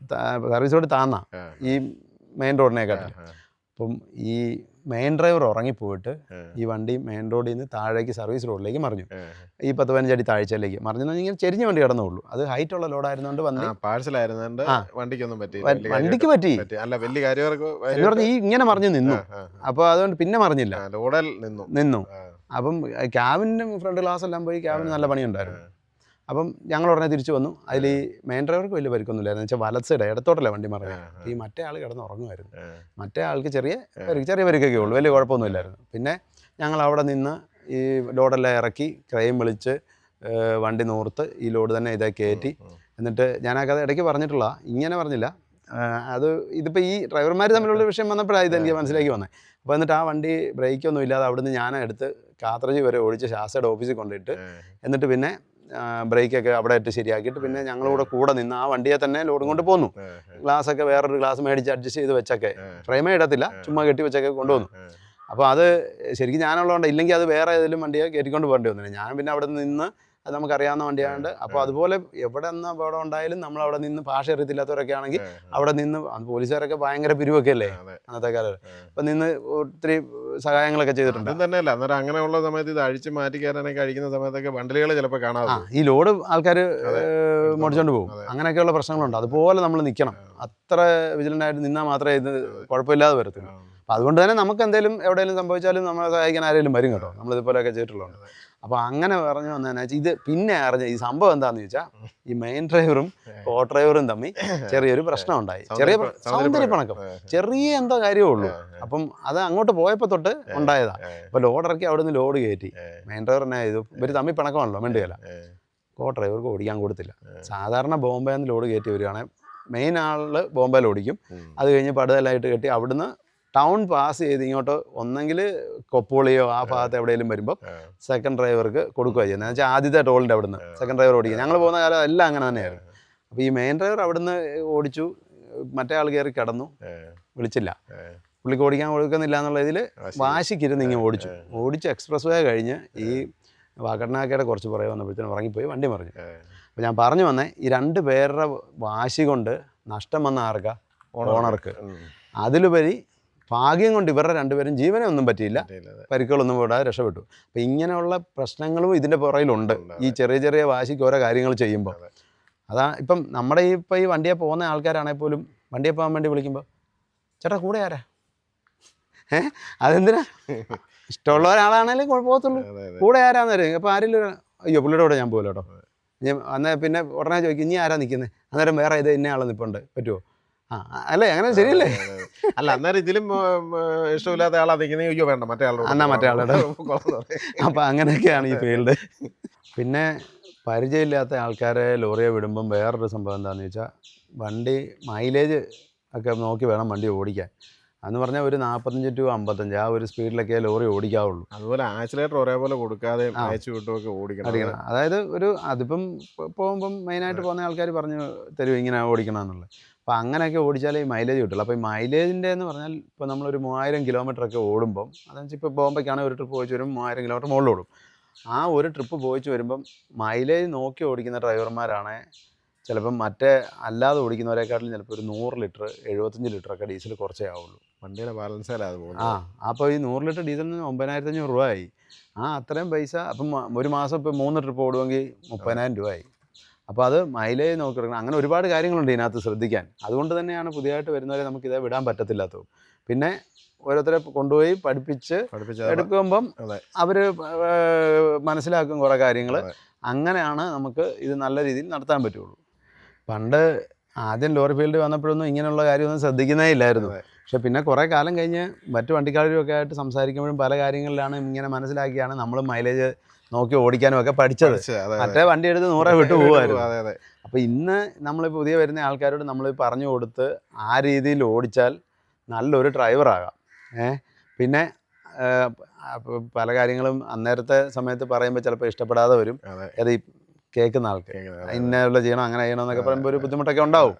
സർവീസ് റോഡ് താന്നാ ഈ മെയിൻ റോഡിനെക്കാട്ടിൽ. അപ്പം ഈ മെയിൻ ഡ്രൈവർ ഉറങ്ങിപ്പോയിട്ട് ഈ വണ്ടി മെയിൻ റോഡിൽ നിന്ന് താഴേക്ക് സർവീസ് റോഡിലേക്ക് മറിഞ്ഞു. ഈ 10-15 അടി താഴ്ചയിലേക്ക് മറിഞ്ഞെന്ന് ഇങ്ങനെ ചെരിഞ്ഞ വണ്ടി കിടന്നുള്ളൂ. അത് ഹൈറ്റ് ഉള്ള ലോഡായിരുന്നുകൊണ്ട് വണ്ടി പാഴ്സലായിരുന്നുകൊണ്ട് വണ്ടിക്കൊന്നും വണ്ടിക്ക് പറ്റി അല്ല, വലിയ കാര്യങ്ങൾക്ക് എന്ന് പറഞ്ഞാൽ ഈ ഇങ്ങനെ മറിഞ്ഞു നിന്നു. അപ്പോൾ അതുകൊണ്ട് പിന്നെ മറിഞ്ഞില്ല, ലോഡൽ നിന്നു. അപ്പം ക്യാബിൻ്റെ ഫ്രണ്ട് ഗ്ലാസ് എല്ലാം പോയി. ക്യാബിന് നല്ല പണിയുണ്ടായിരുന്നു. അപ്പം ഞങ്ങൾ ഉടനെ തിരിച്ചു വന്നു. അതിൽ ഈ മെയിൻ ഡ്രൈവർക്ക് വലിയ പരിക്കൊന്നുമില്ലായിരുന്നു. വെച്ചാൽ വലത് സൈഡ് ഇടത്തോട്ടല്ലേ വണ്ടി മറിഞ്ഞു. ഈ മറ്റേ ആൾ കിടന്ന് ഉറങ്ങുമായിരുന്നു. മറ്റേ ആൾക്ക് ചെറിയ പരിക്കൊക്കെ ഉള്ളൂ, വലിയ കുഴപ്പമൊന്നുമില്ലായിരുന്നു. പിന്നെ ഞങ്ങൾ അവിടെ നിന്ന് ഈ ലോഡെല്ലാം ഇറക്കി ക്രെയിൻ വിളിച്ച് വണ്ടി നൂർത്ത് ഈ ലോഡ് തന്നെ ഇതേ കയറ്റി. എന്നിട്ട് ഞാനത് ഇടയ്ക്ക് പറഞ്ഞിട്ടുള്ള ഇങ്ങനെ പറഞ്ഞില്ല, അത് ഇതിപ്പോൾ ഈ ഡ്രൈവർമാർ തമ്മിലുള്ള വിഷയം വന്നപ്പോഴാണ് ഇതെനിക്ക് മനസ്സിലാക്കി വന്നത്. അപ്പോൾ എന്നിട്ട് ആ വണ്ടി ബ്രേക്കൊന്നും ഇല്ലാതെ അവിടുന്ന് ഞാൻ എടുത്ത് കാത്രജി വരെ ഓടിച്ച് ശാസ്ത്രയുടെ ഓഫീസിൽ കൊണ്ടിട്ട് എന്നിട്ട് പിന്നെ ബ്രേക്കൊക്കെ അവിടെ ഇട്ട് ശരിയാക്കിയിട്ട് പിന്നെ ഞങ്ങളൂടെ കൂടെ നിന്ന് ആ വണ്ടിയെ തന്നെ ലോഡും കൊണ്ട് പോന്നു. ഗ്ലാസ്സൊക്കെ വേറൊരു ഗ്ലാസ് മേടിച്ച് അഡ്ജസ്റ്റ് ചെയ്ത് വെച്ചൊക്കെ, ഫ്രെയിമേ ഇടത്തില്ല, ചുമ്മാ കെട്ടി വെച്ചൊക്കെ കൊണ്ടുവന്നു. അപ്പോൾ അത് ശരിക്കും ഞാനുള്ളതുകൊണ്ട്, ഇല്ലെങ്കിൽ അത് വേറെ ഏതെങ്കിലും വണ്ടിയെ കയറ്റിക്കൊണ്ട് പോകേണ്ടി വന്നില്ല. ഞാൻ പിന്നെ അവിടെ നിന്ന് അത് നമുക്കറിയാവുന്ന വണ്ടിയായതുകൊണ്ട്, അപ്പോൾ അതുപോലെ എവിടെ നിന്ന് അപകടം ഉണ്ടായാലും നമ്മളവിടെ നിന്ന് ഭാഷ അറിയത്തില്ലാത്തവരൊക്കെ ആണെങ്കിൽ അവിടെ നിന്ന്, പോലീസുകാരൊക്കെ ഭയങ്കര പിരിവൊക്കെ അല്ലേ അന്നത്തെ കാലത്ത്, അപ്പം നിന്ന് ഒത്തിരി സഹായങ്ങളൊക്കെ ചെയ്തിട്ടുണ്ട്. തന്നെയല്ല അന്നേരം അങ്ങനെയുള്ള സമയത്ത് ഇത് അഴിച്ച് മാറ്റി കയറാനൊക്കെ കഴിക്കുന്ന സമയത്തൊക്കെ വണ്ടികൾ ചിലപ്പോൾ കാണാം. ഈ ലോഡ് ആൾക്കാർ മുടിച്ചോണ്ട് പോകും, അങ്ങനെയൊക്കെയുള്ള പ്രശ്നങ്ങളുണ്ട്. അതുപോലെ നമ്മൾ നിൽക്കണം, അത്ര വിജിലൻ്റ് ആയിട്ട് നിന്നാൽ മാത്രമേ ഇത് കുഴപ്പമില്ലാതെ വരത്തുള്ളൂ. അപ്പം അതുകൊണ്ട് തന്നെ നമുക്ക് എന്തെങ്കിലും എവിടെയെങ്കിലും സംഭവിച്ചാലും നമ്മളെ സഹായിക്കാൻ ആരെങ്കിലും വരും കേട്ടോ, നമ്മളിതുപോലെയൊക്കെ ചെയ്തിട്ടുള്ളതുകൊണ്ട്. അപ്പോൾ അങ്ങനെ പറഞ്ഞു വന്നതെന്ന് വെച്ചാൽ ഇത് പിന്നെ അറിഞ്ഞ ഈ സംഭവം എന്താണെന്ന് ചോദിച്ചാൽ, ഈ മെയിൻ ഡ്രൈവറും കോ ഡ്രൈവറും തമ്മിൽ ചെറിയൊരു പ്രശ്നം ഉണ്ടായി. ചെറിയ സൗന്ദര്യപ്പണക്കം, ചെറിയ എന്തോ കാര്യമേ ഉള്ളൂ. അപ്പം അത് അങ്ങോട്ട് പോയപ്പോൾ തൊട്ട് ഉണ്ടായതാണ്. അപ്പോൾ ലോഡ് ഇറക്കി അവിടെ നിന്ന് ലോഡ് കയറ്റി. മെയിൻ ഡ്രൈവർ തന്നെ ഇത് ഇവർ തമ്മിൽ പിണക്കമാണല്ലോ, മിണ്ടുകയില്ല. കോ ഡ്രൈവർക്ക് ഓടിക്കാൻ കൊടുത്തില്ല. സാധാരണ ബോംബെയിൽ നിന്ന് ലോഡ് കയറ്റി വരികയാണെങ്കിൽ മെയിൻ ആളിൽ ബോംബെയിൽ ഓടിക്കും. അത് കഴിഞ്ഞ് പടുതലായിട്ട് കെട്ടി അവിടുന്ന് ടൗൺ പാസ് ചെയ്ത് ഇങ്ങോട്ട് ഒന്നെങ്കിൽ കൊപ്പോളിയോ ആ ഭാഗത്ത് എവിടെയെങ്കിലും വരുമ്പോൾ സെക്കൻഡ് ഡ്രൈവർക്ക് കൊടുക്കുക ചെയ്യുന്നത്. എന്ന് വെച്ചാൽ ആദ്യത്തെ ടോളിൻ്റെ അവിടുന്ന് സെക്കൻഡ് ഡ്രൈവർ ഓടിക്കുക. ഞങ്ങൾ പോകുന്ന കാലം എല്ലാം അങ്ങനെ തന്നെയായിരുന്നു. അപ്പോൾ ഈ മെയിൻ ഡ്രൈവർ അവിടുന്ന് ഓടിച്ചു, മറ്റേ ആൾ കയറി കിടന്നു, വിളിച്ചില്ല, പുള്ളിക്ക് ഓടിക്കാൻ കൊടുക്കുന്നില്ല എന്നുള്ള ഇതിൽ വാശിക്കിരുന്ന് ഇങ്ങനെ ഓടിച്ച് എക്സ്പ്രസ് വേ കഴിഞ്ഞ് ഈ വാക്കണ്ണാക്കയുടെ കുറച്ച് പുറകെ വന്നപ്പോഴത്തേനും ഉറങ്ങിപ്പോയി, വണ്ടി മറിഞ്ഞു. അപ്പോൾ ഞാൻ പറഞ്ഞു വന്നേ, ഈ 2 പേരുടെ വാശി കൊണ്ട് നഷ്ടം വന്ന ആർക്കാ? ഓണർക്ക്. അതിലുപരി ഭാഗ്യം കൊണ്ട് ഇവരുടെ 2 പേരും ജീവനെ ഒന്നും പറ്റിയില്ല, പരിക്കുകളൊന്നും കൂടാതെ രക്ഷപ്പെട്ടു. അപ്പം ഇങ്ങനെയുള്ള പ്രശ്നങ്ങളും ഇതിൻ്റെ പുറയിലുണ്ട്. ഈ ചെറിയ ചെറിയ വാശിക്ക് ഓരോ കാര്യങ്ങൾ ചെയ്യുമ്പോൾ അതാ ഇപ്പം നമ്മുടെ ഈ വണ്ടിയെ പോകുന്ന ആൾക്കാരാണെങ്കിൽ പോലും വണ്ടിയെ പോകാൻ വേണ്ടി വിളിക്കുമ്പോൾ ചേട്ടാ കൂടെ ആരാ, അതെന്തിനാ? ഇഷ്ടമുള്ള ഒരാളാണെങ്കിലും കുഴപ്പമൊത്തുള്ളൂ, കൂടെ ആരാന്ന് വരും. അപ്പോൾ ആരെങ്കിലും അയ്യോ പുള്ളിയുടെ കൂടെ ഞാൻ പോകില്ല കേട്ടോ, അന്നേരം പിന്നെ ഉടനെ ചോദിക്കും ഇനി ആരാ നിൽക്കുന്നത്, അന്നേരം വേറെ ഇത് ഇന്ന ആൾ നിൽപ്പുണ്ട്, പറ്റുമോ? അല്ലേ, അങ്ങനെ ശരിയല്ലേ? അല്ല അന്നേരം ഇതിലും ഇഷ്ടമില്ലാത്ത ആളാ നിൽക്കുന്നത്, അയ്യോ വേണ്ട മറ്റേ ആളോട്, എന്നാ മറ്റേ ആളുടെ. അപ്പം അങ്ങനെയൊക്കെയാണ് ഈ ഫീൽഡ്. പിന്നെ പരിചയമില്ലാത്ത ആൾക്കാരെ ലോറിയെ വിടുമ്പം വേറൊരു സംഭവം എന്താണെന്ന് വെച്ചാൽ, വണ്ടി മൈലേജ് ഒക്കെ നോക്കി വേണം വണ്ടി ഓടിക്കാൻ. എന്ന് പറഞ്ഞാൽ ഒരു 45 to 55 ആ ഒരു സ്പീഡിലൊക്കെ ലോറി ഓടിക്കാവുള്ളൂ. അതുപോലെ ആക്സിലേറ്റർ ഒരേപോലെ കൊടുക്കാതെ അയച്ചു വിട്ടുമൊക്കെ ഓടിക്കണം. അതായത് അതിപ്പം പോകുമ്പം മെയിനായിട്ട് പോകുന്ന ആൾക്കാർ പറഞ്ഞു തരും ഇങ്ങനെ ഓടിക്കണം എന്നുള്ളത്. അപ്പോൾ അങ്ങനെയൊക്കെ ഓടിച്ചാലേ ഈ മൈലേജ് കിട്ടുള്ളൂ. അപ്പോൾ ഈ മൈലേജിൻ്റെ എന്ന് പറഞ്ഞാൽ ഇപ്പോൾ നമ്മളൊരു 3000 കിലോമീറ്ററൊക്കെ ഓടുമ്പം, അതെന്ന് വെച്ചാൽ ഇപ്പോൾ ബോംബെക്കാണെങ്കിൽ ഒരു ട്രിപ്പ് പോയിച്ച് വരുമ്പോൾ 3000 കിലോമീറ്റർ മുകളിൽ ഓടും. ആ ഒരു ട്രിപ്പ് പോയിച്ച് വരുമ്പം മൈലേജ് നോക്കി ഓടിക്കുന്ന ഡ്രൈവർമാരാണ് ചിലപ്പം മറ്റേ അല്ലാതെ ഓടിക്കുന്നവരെക്കാട്ടിലും ചിലപ്പോൾ ഒരു 100 ലിറ്റർ 75 ലിറ്ററൊക്കെ ഡീസൽ കുറച്ചേ ആവുള്ളൂ. വണ്ടിയുടെ ബാലൻസിലാണ് അത് പോകുന്നത്. അപ്പോൾ ഈ 100 ലിറ്റർ ഡീസലിന് 9500 രൂപയായി. അത്രയും പൈസ അപ്പം ഒരു മാസം ഇപ്പോൾ 3 ട്രിപ്പ് ഓടുമെങ്കിൽ 30,000 രൂപയായി. അപ്പോൾ അത് മൈലേജ് നോക്കി എടുക്കണം. അങ്ങനെ ഒരുപാട് കാര്യങ്ങളുണ്ട് ഇതിനകത്ത് ശ്രദ്ധിക്കാൻ. അതുകൊണ്ട് തന്നെയാണ് പുതിയതായിട്ട് വരുന്നവരെ നമുക്കിത് വിടാൻ പറ്റത്തില്ലാത്തത്. പിന്നെ ഓരോരുത്തരെ കൊണ്ടുപോയി പഠിപ്പിച്ച് എടുക്കുമ്പം അവർ മനസ്സിലാക്കും കുറേ കാര്യങ്ങൾ. അങ്ങനെയാണ് നമുക്ക് ഇത് നല്ല രീതിയിൽ നടത്താൻ പറ്റുള്ളൂ. പണ്ട് ആദ്യം ലോറി ഫീൽഡ് വന്നപ്പോഴൊന്നും ഇങ്ങനെയുള്ള കാര്യമൊന്നും ശ്രദ്ധിക്കുന്നേ ഇല്ലായിരുന്നു. പക്ഷെ പിന്നെ കുറേ കാലം കഴിഞ്ഞ് മറ്റു വണ്ടിക്കാരുമൊക്കെ ആയിട്ട് സംസാരിക്കുമ്പോഴും പല കാര്യങ്ങളിലാണ് ഇങ്ങനെ മനസ്സിലാക്കിയാണ് നമ്മൾ മൈലേജ് നോക്കി ഓടിക്കാനും ഒക്കെ പഠിച്ചത്. മറ്റേ വണ്ടി എടുത്ത് 100 വിട്ടു പോകുമായിരുന്നു. അപ്പോൾ ഇന്ന് നമ്മൾ പുതിയ വരുന്ന ആൾക്കാരോട് നമ്മൾ പറഞ്ഞു കൊടുത്ത് ആ രീതിയിൽ ഓടിച്ചാൽ നല്ലൊരു ഡ്രൈവറാകാം. പിന്നെ പല കാര്യങ്ങളും അന്നേരത്തെ സമയത്ത് പറയുമ്പോൾ ചിലപ്പോൾ ഇഷ്ടപ്പെടാതെ വരും. അത് ഈ കേൾക്കുന്ന ആൾക്ക് ഇന്നയുള്ള ചെയ്യണം അങ്ങനെ ചെയ്യണം എന്നൊക്കെ പറയുമ്പോൾ ഒരു ബുദ്ധിമുട്ടൊക്കെ ഉണ്ടാവും.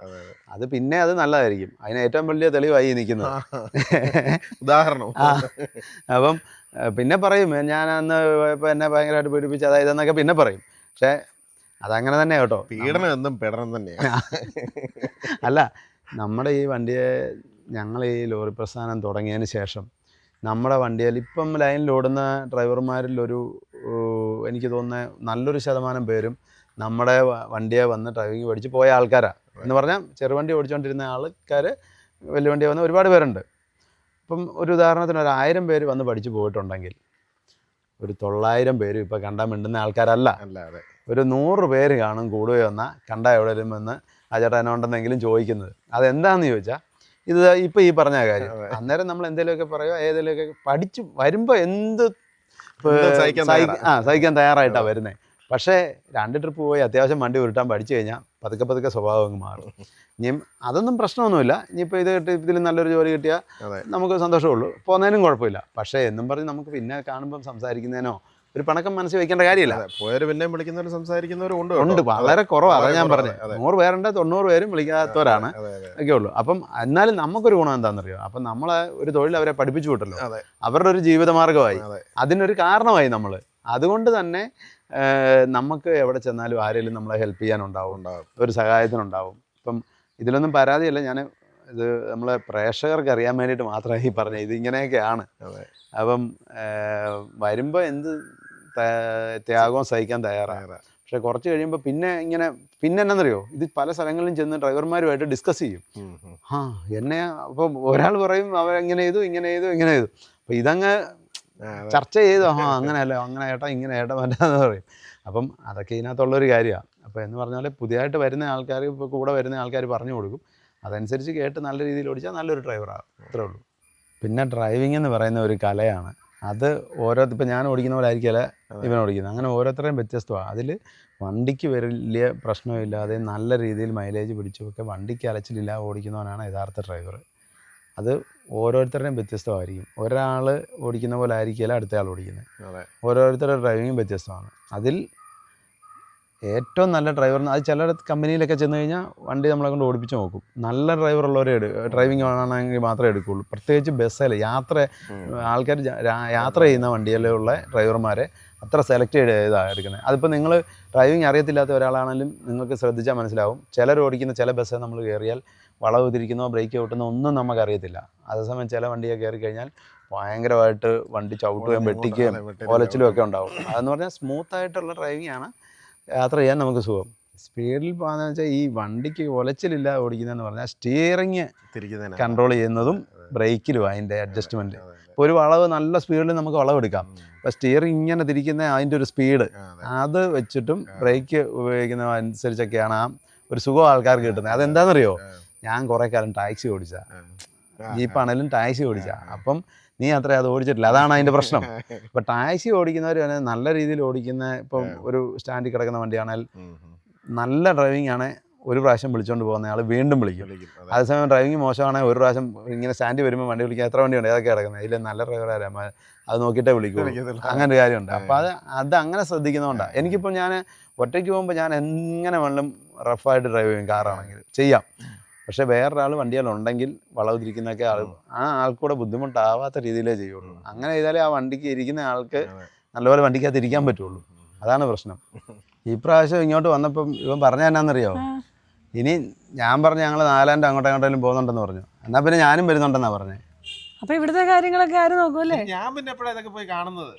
അത് പിന്നെ അത് നല്ലതായിരിക്കും. അതിന് ഏറ്റവും വലിയ തെളിവായി നിൽക്കുന്നത് ഉദാഹരണം. അപ്പം പിന്നെ പറയും ഞാൻ അന്ന് ഇപ്പോൾ എന്നെ ഭയങ്കരമായിട്ട് പീഡിപ്പിച്ച് അതായത് എന്നൊക്കെ പിന്നെ പറയും. പക്ഷേ അതങ്ങനെ തന്നെ കേട്ടോ, പീഡനം എന്നും പീഡനം തന്നെയാണ്. അല്ല, നമ്മുടെ ഈ വണ്ടിയെ ഞങ്ങൾ ഈ ലോറി പ്രസ്ഥാനം തുടങ്ങിയതിന് ശേഷം നമ്മുടെ വണ്ടിയിൽ ഇപ്പം ലൈനിൽ ഓടുന്ന ഡ്രൈവർമാരിലൊരു എനിക്ക് തോന്നുന്നത് നല്ലൊരു ശതമാനം പേരും നമ്മുടെ വണ്ടിയെ വന്ന് ഡ്രൈവിംഗ് പഠിച്ച് പോയ ആൾക്കാരാണ്. എന്ന് പറഞ്ഞാൽ ചെറുവണ്ടി ഓടിച്ചുകൊണ്ടിരുന്ന ആൾക്കാർ വലിയ വണ്ടിയെ വന്ന് ഒരുപാട് പേരുണ്ട്. ഇപ്പം ഒരു ഉദാഹരണത്തിന് ഒരു 1000 പേര് വന്ന് പഠിച്ച് പോയിട്ടുണ്ടെങ്കിൽ ഒരു 900 പേരും ഇപ്പോൾ കണ്ടാൽ മിണ്ടുന്ന ആൾക്കാരല്ല. ഒരു 100 പേര് കാണും കൂടുകയോ വന്നാൽ കണ്ടാൽ എവിടെയും വന്ന് ആ ചേട്ടാ എന്നെ ഉണ്ടെന്നെങ്കിലും ചോദിക്കുന്നത്. അതെന്താണെന്ന് ചോദിച്ചാൽ ഇത് ഇപ്പോൾ ഈ പറഞ്ഞ കാര്യം. അന്നേരം നമ്മൾ എന്തെങ്കിലുമൊക്കെ പറയുക, ഏതെങ്കിലുമൊക്കെ പഠിച്ച് വരുമ്പോൾ സഹിക്കാൻ തയ്യാറായിട്ടാണ് വരുന്നത്. പക്ഷേ 2 ട്രിപ്പ് പോയി അത്യാവശ്യം വണ്ടി ഉരുട്ടാൻ പഠിച്ചു കഴിഞ്ഞാൽ പതുക്കെ പതുക്കെ സ്വഭാവം അങ്ങ് മാറും. ഇനിയും അതൊന്നും പ്രശ്നമൊന്നുമില്ല. ഇനിയിപ്പോൾ ഇത് കിട്ടി ഇതിൽ നല്ലൊരു ജോലി കിട്ടിയാൽ നമുക്ക് സന്തോഷമുള്ളൂ, പോകുന്നതിനും കുഴപ്പമില്ല. പക്ഷേ എന്നും പറഞ്ഞ് നമുക്ക് പിന്നെ കാണുമ്പം സംസാരിക്കുന്നതിനോ ഒരു പണക്കം മനസ്സിൽ വയ്ക്കേണ്ട കാര്യമില്ല. പോയവർ പിന്നെയും വിളിക്കുന്നവരും സംസാരിക്കുന്നവരും ഉണ്ട്, വളരെ കുറവാണ്. അതാണ് ഞാൻ പറഞ്ഞത്. 100 പേരുണ്ട്, 90 പേരും വിളിക്കാത്തവരാണ് ഒക്കെ ഉള്ളൂ. അപ്പം എന്നാലും നമുക്കൊരു ഗുണം എന്താണെന്നറിയോ, അപ്പം നമ്മളെ ഒരു തൊഴിൽ അവരെ പഠിപ്പിച്ചു വിട്ടല്ലോ, അവരുടെ ഒരു ജീവിതമാർഗ്ഗമായി, അതിനൊരു കാരണമായി നമ്മൾ. അതുകൊണ്ട് തന്നെ നമുക്ക് എവിടെ ചെന്നാലും ആരെങ്കിലും നമ്മളെ ഹെൽപ്പ് ചെയ്യാനുണ്ടാവും, ഒരു സഹായത്തിനുണ്ടാവും. ഇപ്പം ഇതിലൊന്നും പരാതിയല്ല, ഞാൻ ഇത് നമ്മളെ പ്രേക്ഷകർക്ക് അറിയാൻ വേണ്ടിയിട്ട് മാത്രമേ ഈ പറഞ്ഞത്. ഇതിങ്ങനെയൊക്കെയാണ്. അപ്പം വരുമ്പോൾ എന്ത് ത്യാഗവും സഹിക്കാൻ തയ്യാറാണ്. പക്ഷെ കുറച്ച് കഴിയുമ്പോൾ പിന്നെ എന്നറിയോ, ഇത് പല സ്ഥലങ്ങളിലും ചെന്ന് ഡ്രൈവർമാരുമായിട്ട് ഡിസ്കസ് ചെയ്യും. എന്നെ അപ്പം ഒരാൾ പറയും അവരെങ്ങനെ ചെയ്തു, ഇങ്ങനെ ചെയ്തു. അപ്പം ഇതങ്ങ് ചർച്ച ചെയ്തു. അങ്ങനെയല്ല, അങ്ങനെ ഏട്ടാ, ഇങ്ങനെ ഏട്ടാ പറ്റാന്ന് പറയും. അപ്പം അതൊക്കെ ഇതിനകത്തുള്ളൊരു കാര്യമാണ്. അപ്പോൾ എന്ന് പറഞ്ഞാൽ പുതിയതായിട്ട് വരുന്ന ആൾക്കാർ, ഇപ്പോൾ കൂടെ വരുന്ന ആൾക്കാർ പറഞ്ഞു കൊടുക്കും, അതനുസരിച്ച് കേട്ട് നല്ല രീതിയിൽ ഓടിച്ചാൽ നല്ലൊരു ഡ്രൈവറാകും. അത്രേ ഉള്ളൂ. പിന്നെ ഡ്രൈവിംഗ് എന്ന് പറയുന്ന ഒരു കലയാണ്. അത് ഇപ്പം ഞാൻ ഓടിക്കുന്ന പോലെ ആയിരിക്കില്ല ഇവൻ ഓടിക്കുന്നത്. അങ്ങനെ ഓരോരുത്തരെയും വ്യത്യസ്തമാണ്. അതിൽ വണ്ടിക്ക് വലിയ പ്രശ്നമില്ലാതെ നല്ല രീതിയിൽ മൈലേജ് പിടിച്ചുമൊക്കെ വണ്ടിക്ക് അലച്ചിലില്ല ഓടിക്കുന്നവനാണ് യഥാർത്ഥ ഡ്രൈവർ. അത് ഓരോരുത്തരുടെയും വ്യത്യസ്തമായിരിക്കും. ഒരാൾ ഓടിക്കുന്ന പോലെ ആയിരിക്കില്ല അടുത്ത ആൾ ഓടിക്കുന്നത്. ഓരോരുത്തരുടെ ഡ്രൈവിങ്ങും വ്യത്യസ്തമാണ്. അതിൽ ഏറ്റവും നല്ല ഡ്രൈവർ, അത് ചില കമ്പനിയിലൊക്കെ ചെന്ന് കഴിഞ്ഞാൽ വണ്ടി നമ്മളെ കൊണ്ട് ഓടിപ്പിച്ച് നോക്കും. നല്ല ഡ്രൈവറുള്ളവരെ ഡ്രൈവിംഗ് ആണെങ്കിൽ മാത്രമേ എടുക്കുകയുള്ളൂ. പ്രത്യേകിച്ച് ബസ്സിൽ ആൾക്കാർ യാത്ര ചെയ്യുന്ന വണ്ടിയിലുള്ള ഡ്രൈവർമാരെ അത്ര സെലക്ട് ചെയ്താണ് എടുക്കുന്നത്. അതിപ്പോൾ നിങ്ങൾ ഡ്രൈവിംഗ് അറിയത്തില്ലാത്ത ഒരാളാണെങ്കിലും നിങ്ങൾക്ക് ശ്രദ്ധിച്ചാൽ മനസ്സിലാവും. ചിലർ ഓടിക്കുന്ന ചില ബസ്സിൽ നമ്മൾ കയറിയാൽ വളവ് തിരിക്കുന്നോ ബ്രേക്ക് ചവിട്ടുന്നോ ഒന്നും നമുക്കറിയത്തില്ല. അതേസമയം ചില വണ്ടിയെ കയറി കഴിഞ്ഞാൽ ഭയങ്കരമായിട്ട് വണ്ടി ചവിട്ടുകയും വെട്ടിക്കുകയും ഒലച്ചിലും ഒക്കെ ഉണ്ടാവും. അതെന്ന് പറഞ്ഞാൽ സ്മൂത്തായിട്ടുള്ള ഡ്രൈവിംഗ് ആണ് യാത്ര ചെയ്യാൻ നമുക്ക് സുഖം. സ്പീഡിൽ പോകുന്നതെന്ന് വെച്ചാൽ ഈ വണ്ടിക്ക് ഒലച്ചിലില്ല ഓടിക്കുന്നതെന്ന് പറഞ്ഞാൽ സ്റ്റിയറിങ് കൺട്രോൾ ചെയ്യുന്നതും ബ്രേക്കിലും അതിൻ്റെ അഡ്ജസ്റ്റ്മെൻറ്റ്. ഇപ്പോൾ ഒരു വളവ് നല്ല സ്പീഡിൽ നമുക്ക് വളവെടുക്കാം. ഇപ്പോൾ സ്റ്റിയറിങ് ഇങ്ങനെ തിരിക്കുന്ന അതിൻ്റെ ഒരു സ്പീഡ് അത് വെച്ചിട്ടും ബ്രേക്ക് ഉപയോഗിക്കുന്ന അനുസരിച്ചൊക്കെയാണ് ആ ഒരു സുഖം ആൾക്കാർക്ക് കിട്ടുന്നത്. അതെന്താണെന്നറിയോ, ഞാൻ കുറേ കാലം ടാക്സി ഓടിച്ചാ, ജീപ്പാണെങ്കിലും ടാക്സി ഓടിച്ചാ. അപ്പം നീ അത്ര അത് ഓടിച്ചിട്ടില്ല, അതാണ് അതിൻ്റെ പ്രശ്നം. ഇപ്പം ടാക്സി ഓടിക്കുന്നവർ നല്ല രീതിയിൽ ഓടിക്കുന്ന, ഇപ്പം ഒരു സ്റ്റാൻഡിൽ കിടക്കുന്ന വണ്ടിയാണെങ്കിൽ നല്ല ഡ്രൈവിംഗ് ആണ്, ഒരു പ്രാവശ്യം വിളിച്ചുകൊണ്ട് പോകുന്ന ആൾ വീണ്ടും വിളിക്കും. അതേസമയം ഡ്രൈവിംഗ് മോശമാണെങ്കിൽ ഒരു പ്രാവശ്യം ഇങ്ങനെ സ്റ്റാൻഡിൽ വരുമ്പോൾ വണ്ടി വിളിക്കാൻ എത്ര വണ്ടിയുണ്ട് ഏതൊക്കെ കിടക്കുന്നത്, ഇതിൽ നല്ല ഡ്രൈവറാരാ അത് നോക്കിയിട്ടേ വിളിക്കുള്ളൂ. അങ്ങനെ ഒരു കാര്യമുണ്ട്. അപ്പോൾ അത് അങ്ങനെ ശ്രദ്ധിക്കുന്നതുകൊണ്ടാണ്. എനിക്കിപ്പോൾ ഞാൻ ഒറ്റയ്ക്ക് പോകുമ്പോൾ ഞാൻ എങ്ങനെ വേണമെങ്കിലും റഫായിട്ട് ഡ്രൈവ് ചെയ്യും, കാറാണെങ്കിൽ ചെയ്യാം. പക്ഷേ വേറൊരാൾ വണ്ടിയിലുണ്ടെങ്കിൽ വളവ് തിരിക്കുന്നൊക്കെ ആ ആൾക്കൂടെ ബുദ്ധിമുട്ടാവാത്ത രീതിയിലേ ചെയ്യുള്ളൂ. അങ്ങനെ ചെയ്താലേ ആ വണ്ടിക്ക് ഇരിക്കുന്ന ആൾക്ക് നല്ലപോലെ വണ്ടിക്കകത്ത് ഇരിക്കാൻ പറ്റുള്ളൂ. അതാണ് പ്രശ്നം. ഈ പ്രാവശ്യം ഇങ്ങോട്ട് വന്നപ്പം ഇവൻ പറഞ്ഞ എന്നാന്നറിയോ, ഇനി ഞാൻ പറഞ്ഞു ഞങ്ങൾ നാലാണ്ട് അങ്ങോട്ടെങ്കിലും പോകുന്നുണ്ടെന്ന് പറഞ്ഞു. എന്നാൽ പിന്നെ ഞാനും വരുന്നുണ്ടെന്നാണ് പറഞ്ഞത്. അപ്പോൾ ഇവിടുത്തെ കാര്യങ്ങളൊക്കെ ആര് നോക്കൂല്ലേ? ഞാൻ പിന്നെ എപ്പോഴാണ് ഇതൊക്കെ പോയി കാണുന്നത്?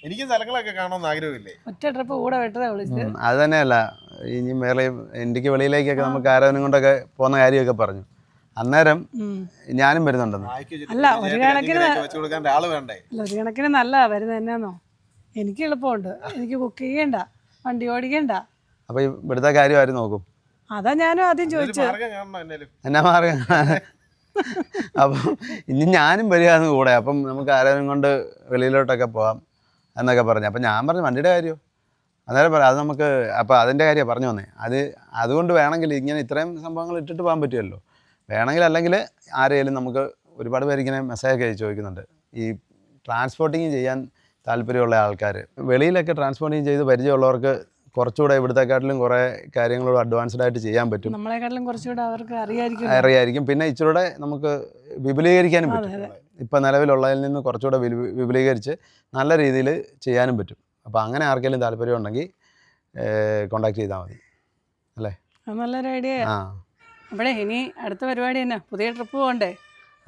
എനിക്ക് സ്ഥലങ്ങളൊക്കെ കാണണമെന്ന് ആഗ്രഹമില്ലേ? ഒറ്റ ട്രിപ്പ് കൂടെ വെട്ടതേ വിളിച്ച്. അത് തന്നെയല്ല, ഇനി വേറെ ഇന്ത്യക്ക് വെളിയിലേക്കൊക്കെ നമുക്ക് ആരോനും കൊണ്ടൊക്കെ പോകുന്ന കാര്യമൊക്കെ പറഞ്ഞു. അന്നേരം ഞാനും വരുന്നുണ്ടെന്ന്. അല്ല, ഒരു കണക്കിന് നല്ല വരുന്നത് എന്നാന്നോ, എനിക്ക് എളുപ്പമുണ്ട്, എനിക്ക് കുക്ക് ചെയ്യണ്ട, വണ്ടി ഓടിക്കണ്ട. അപ്പൊ ഇവിടുത്തെ കാര്യം ആരും നോക്കും? അതാ ഞാനും ആദ്യം ചോദിച്ചത്. എന്നാ മാർഗം? അപ്പം ഇനി ഞാനും വരികയാണ് കൂടെ. അപ്പം നമുക്ക് ആരോനും കൊണ്ട് വെളിയിലോട്ടൊക്കെ പോകാം എന്നൊക്കെ പറഞ്ഞു. അപ്പം ഞാൻ പറഞ്ഞു വണ്ടിയുടെ കാര്യം. അന്നേരം പറയാം അത് നമുക്ക്, അപ്പോൾ അതിൻ്റെ കാര്യം പറഞ്ഞു വന്നേ. അതുകൊണ്ട് വേണമെങ്കിൽ ഇങ്ങനെ ഇത്രയും സംഭവങ്ങൾ ഇട്ടിട്ട് പോകാൻ പറ്റുമല്ലോ. വേണമെങ്കിൽ അല്ലെങ്കിൽ ആരെങ്കിലും നമുക്ക് ഒരുപാട് പേരിങ്ങനെ മെസ്സേജൊക്കെ ചോദിക്കുന്നുണ്ട്, ഈ ട്രാൻസ്പോർട്ടിങ് ചെയ്യാൻ താല്പര്യമുള്ള ആൾക്കാർ. വെളിയിലൊക്കെ ട്രാൻസ്പോർട്ടിങ് ചെയ്ത് പരിചയമുള്ളവർക്ക് കുറച്ചുകൂടെ ഇവിടത്തെക്കാട്ടിലും കുറേ കാര്യങ്ങളോട് അഡ്വാൻസ്ഡ് ആയിട്ട് ചെയ്യാൻ പറ്റും. നമ്മളെക്കാട്ടിലും കുറച്ചുകൂടെ അവർക്ക് അറിയായിരിക്കും. പിന്നെ ഇച്ചിരൂടെ നമുക്ക് വിപുലീകരിക്കാനും പറ്റും. ഇപ്പം നിലവിലുള്ളതിൽ നിന്ന് കുറച്ചുകൂടെ വിപുലീകരിച്ച് നല്ല രീതിയിൽ ചെയ്യാനും പറ്റും. അപ്പോൾ അങ്ങനെ ആർക്കെങ്കിലും താല്പര്യം ഉണ്ടെങ്കിൽ കോണ്ടാക്ട് ചെയ്താൽ മതി അല്ലേ? നല്ലൊരു ഐഡിയ. അപ്പോഴേ ഇനി അടുത്ത പരിപാടി തന്നെ, പുതിയ ട്രിപ്പ് പോകണ്ടേ?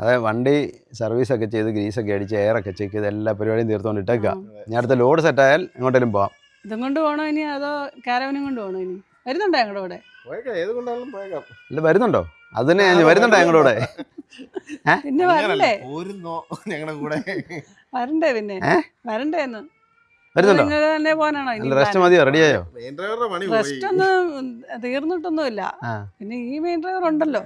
അതെ, വണ്ടി സർവീസൊക്കെ ചെയ്ത് ഗ്രീസൊക്കെ അടിച്ച് എയറൊക്കെ ചെക്ക് ചെയ്ത് എല്ലാ പരിപാടിയും തീർത്തുകൊണ്ട് ഇട്ടേക്കാം. ഞാൻ അടുത്ത ലോഡ് സെറ്റായാൽ എങ്ങോട്ടേലും പോവാം. ഇതും കൊണ്ട് പോകണോ ഇനി അതോ കാരവനും കൊണ്ട് പോകണോ ഇനി? വരുന്നുണ്ടോ ഞങ്ങളുടെ കൂടെ? ഏത് കൊണ്ടാലും പോയേക്കാം. അല്ല വരുന്നുണ്ടോ? അത് തന്നെ ഞാൻ വരുന്നുണ്ടോ ഞങ്ങളുടെ കൂടെ? പിന്നെ വരണ്ടേ? പോരുന്നോ ഞങ്ങളുടെ കൂടെ? വരണ്ടേ പിന്നെ? വരണ്ടേന്ന് വരുന്നുണ്ടോ? നിങ്ങൾ തന്നെ പോകാനാണോ ഇനി? റെസ്റ്റ് മതിയോ? റെഡിയായോ? മെയിൻ ഡ്രൈവറുടെ പണി റെസ്റ്റ് ഒന്നും തീർന്നിട്ടൊന്നുമില്ല. പിന്നെ ഈ മെയിൻ ഡ്രൈവർ ഉണ്ടല്ലോ,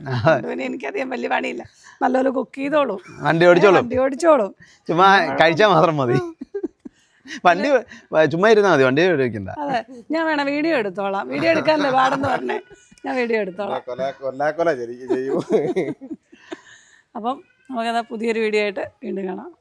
പിന്നെ എനിക്കധികം വലിയ പണിയില്ല. നല്ലപോലെ കുക്ക് ചെയ്തോളൂ, വണ്ടി ഓടിച്ചോളൂ. വണ്ടി ഓടിച്ചോളൂ. ചുമ്മാ കഴിച്ചാൽ മാത്രം മതി. വണ്ടി ചുമ്മാ ഇരുന്നാൽ മതി, വണ്ടി ഓടിക്കണ്ട. അതെ, ഞാൻ വേണം വീഡിയോ എടുത്തോളാം. വീഡിയോ എടുക്കാനല്ലേ പാടെന്ന് പറഞ്ഞേ, ഞാൻ വീഡിയോ എടുത്തോളാം. കൊല്ലാക്കൊല ചെയ്യും. അപ്പം നമുക്കത് പുതിയൊരു വീഡിയോ ആയിട്ട് വീണ്ടും കാണാം.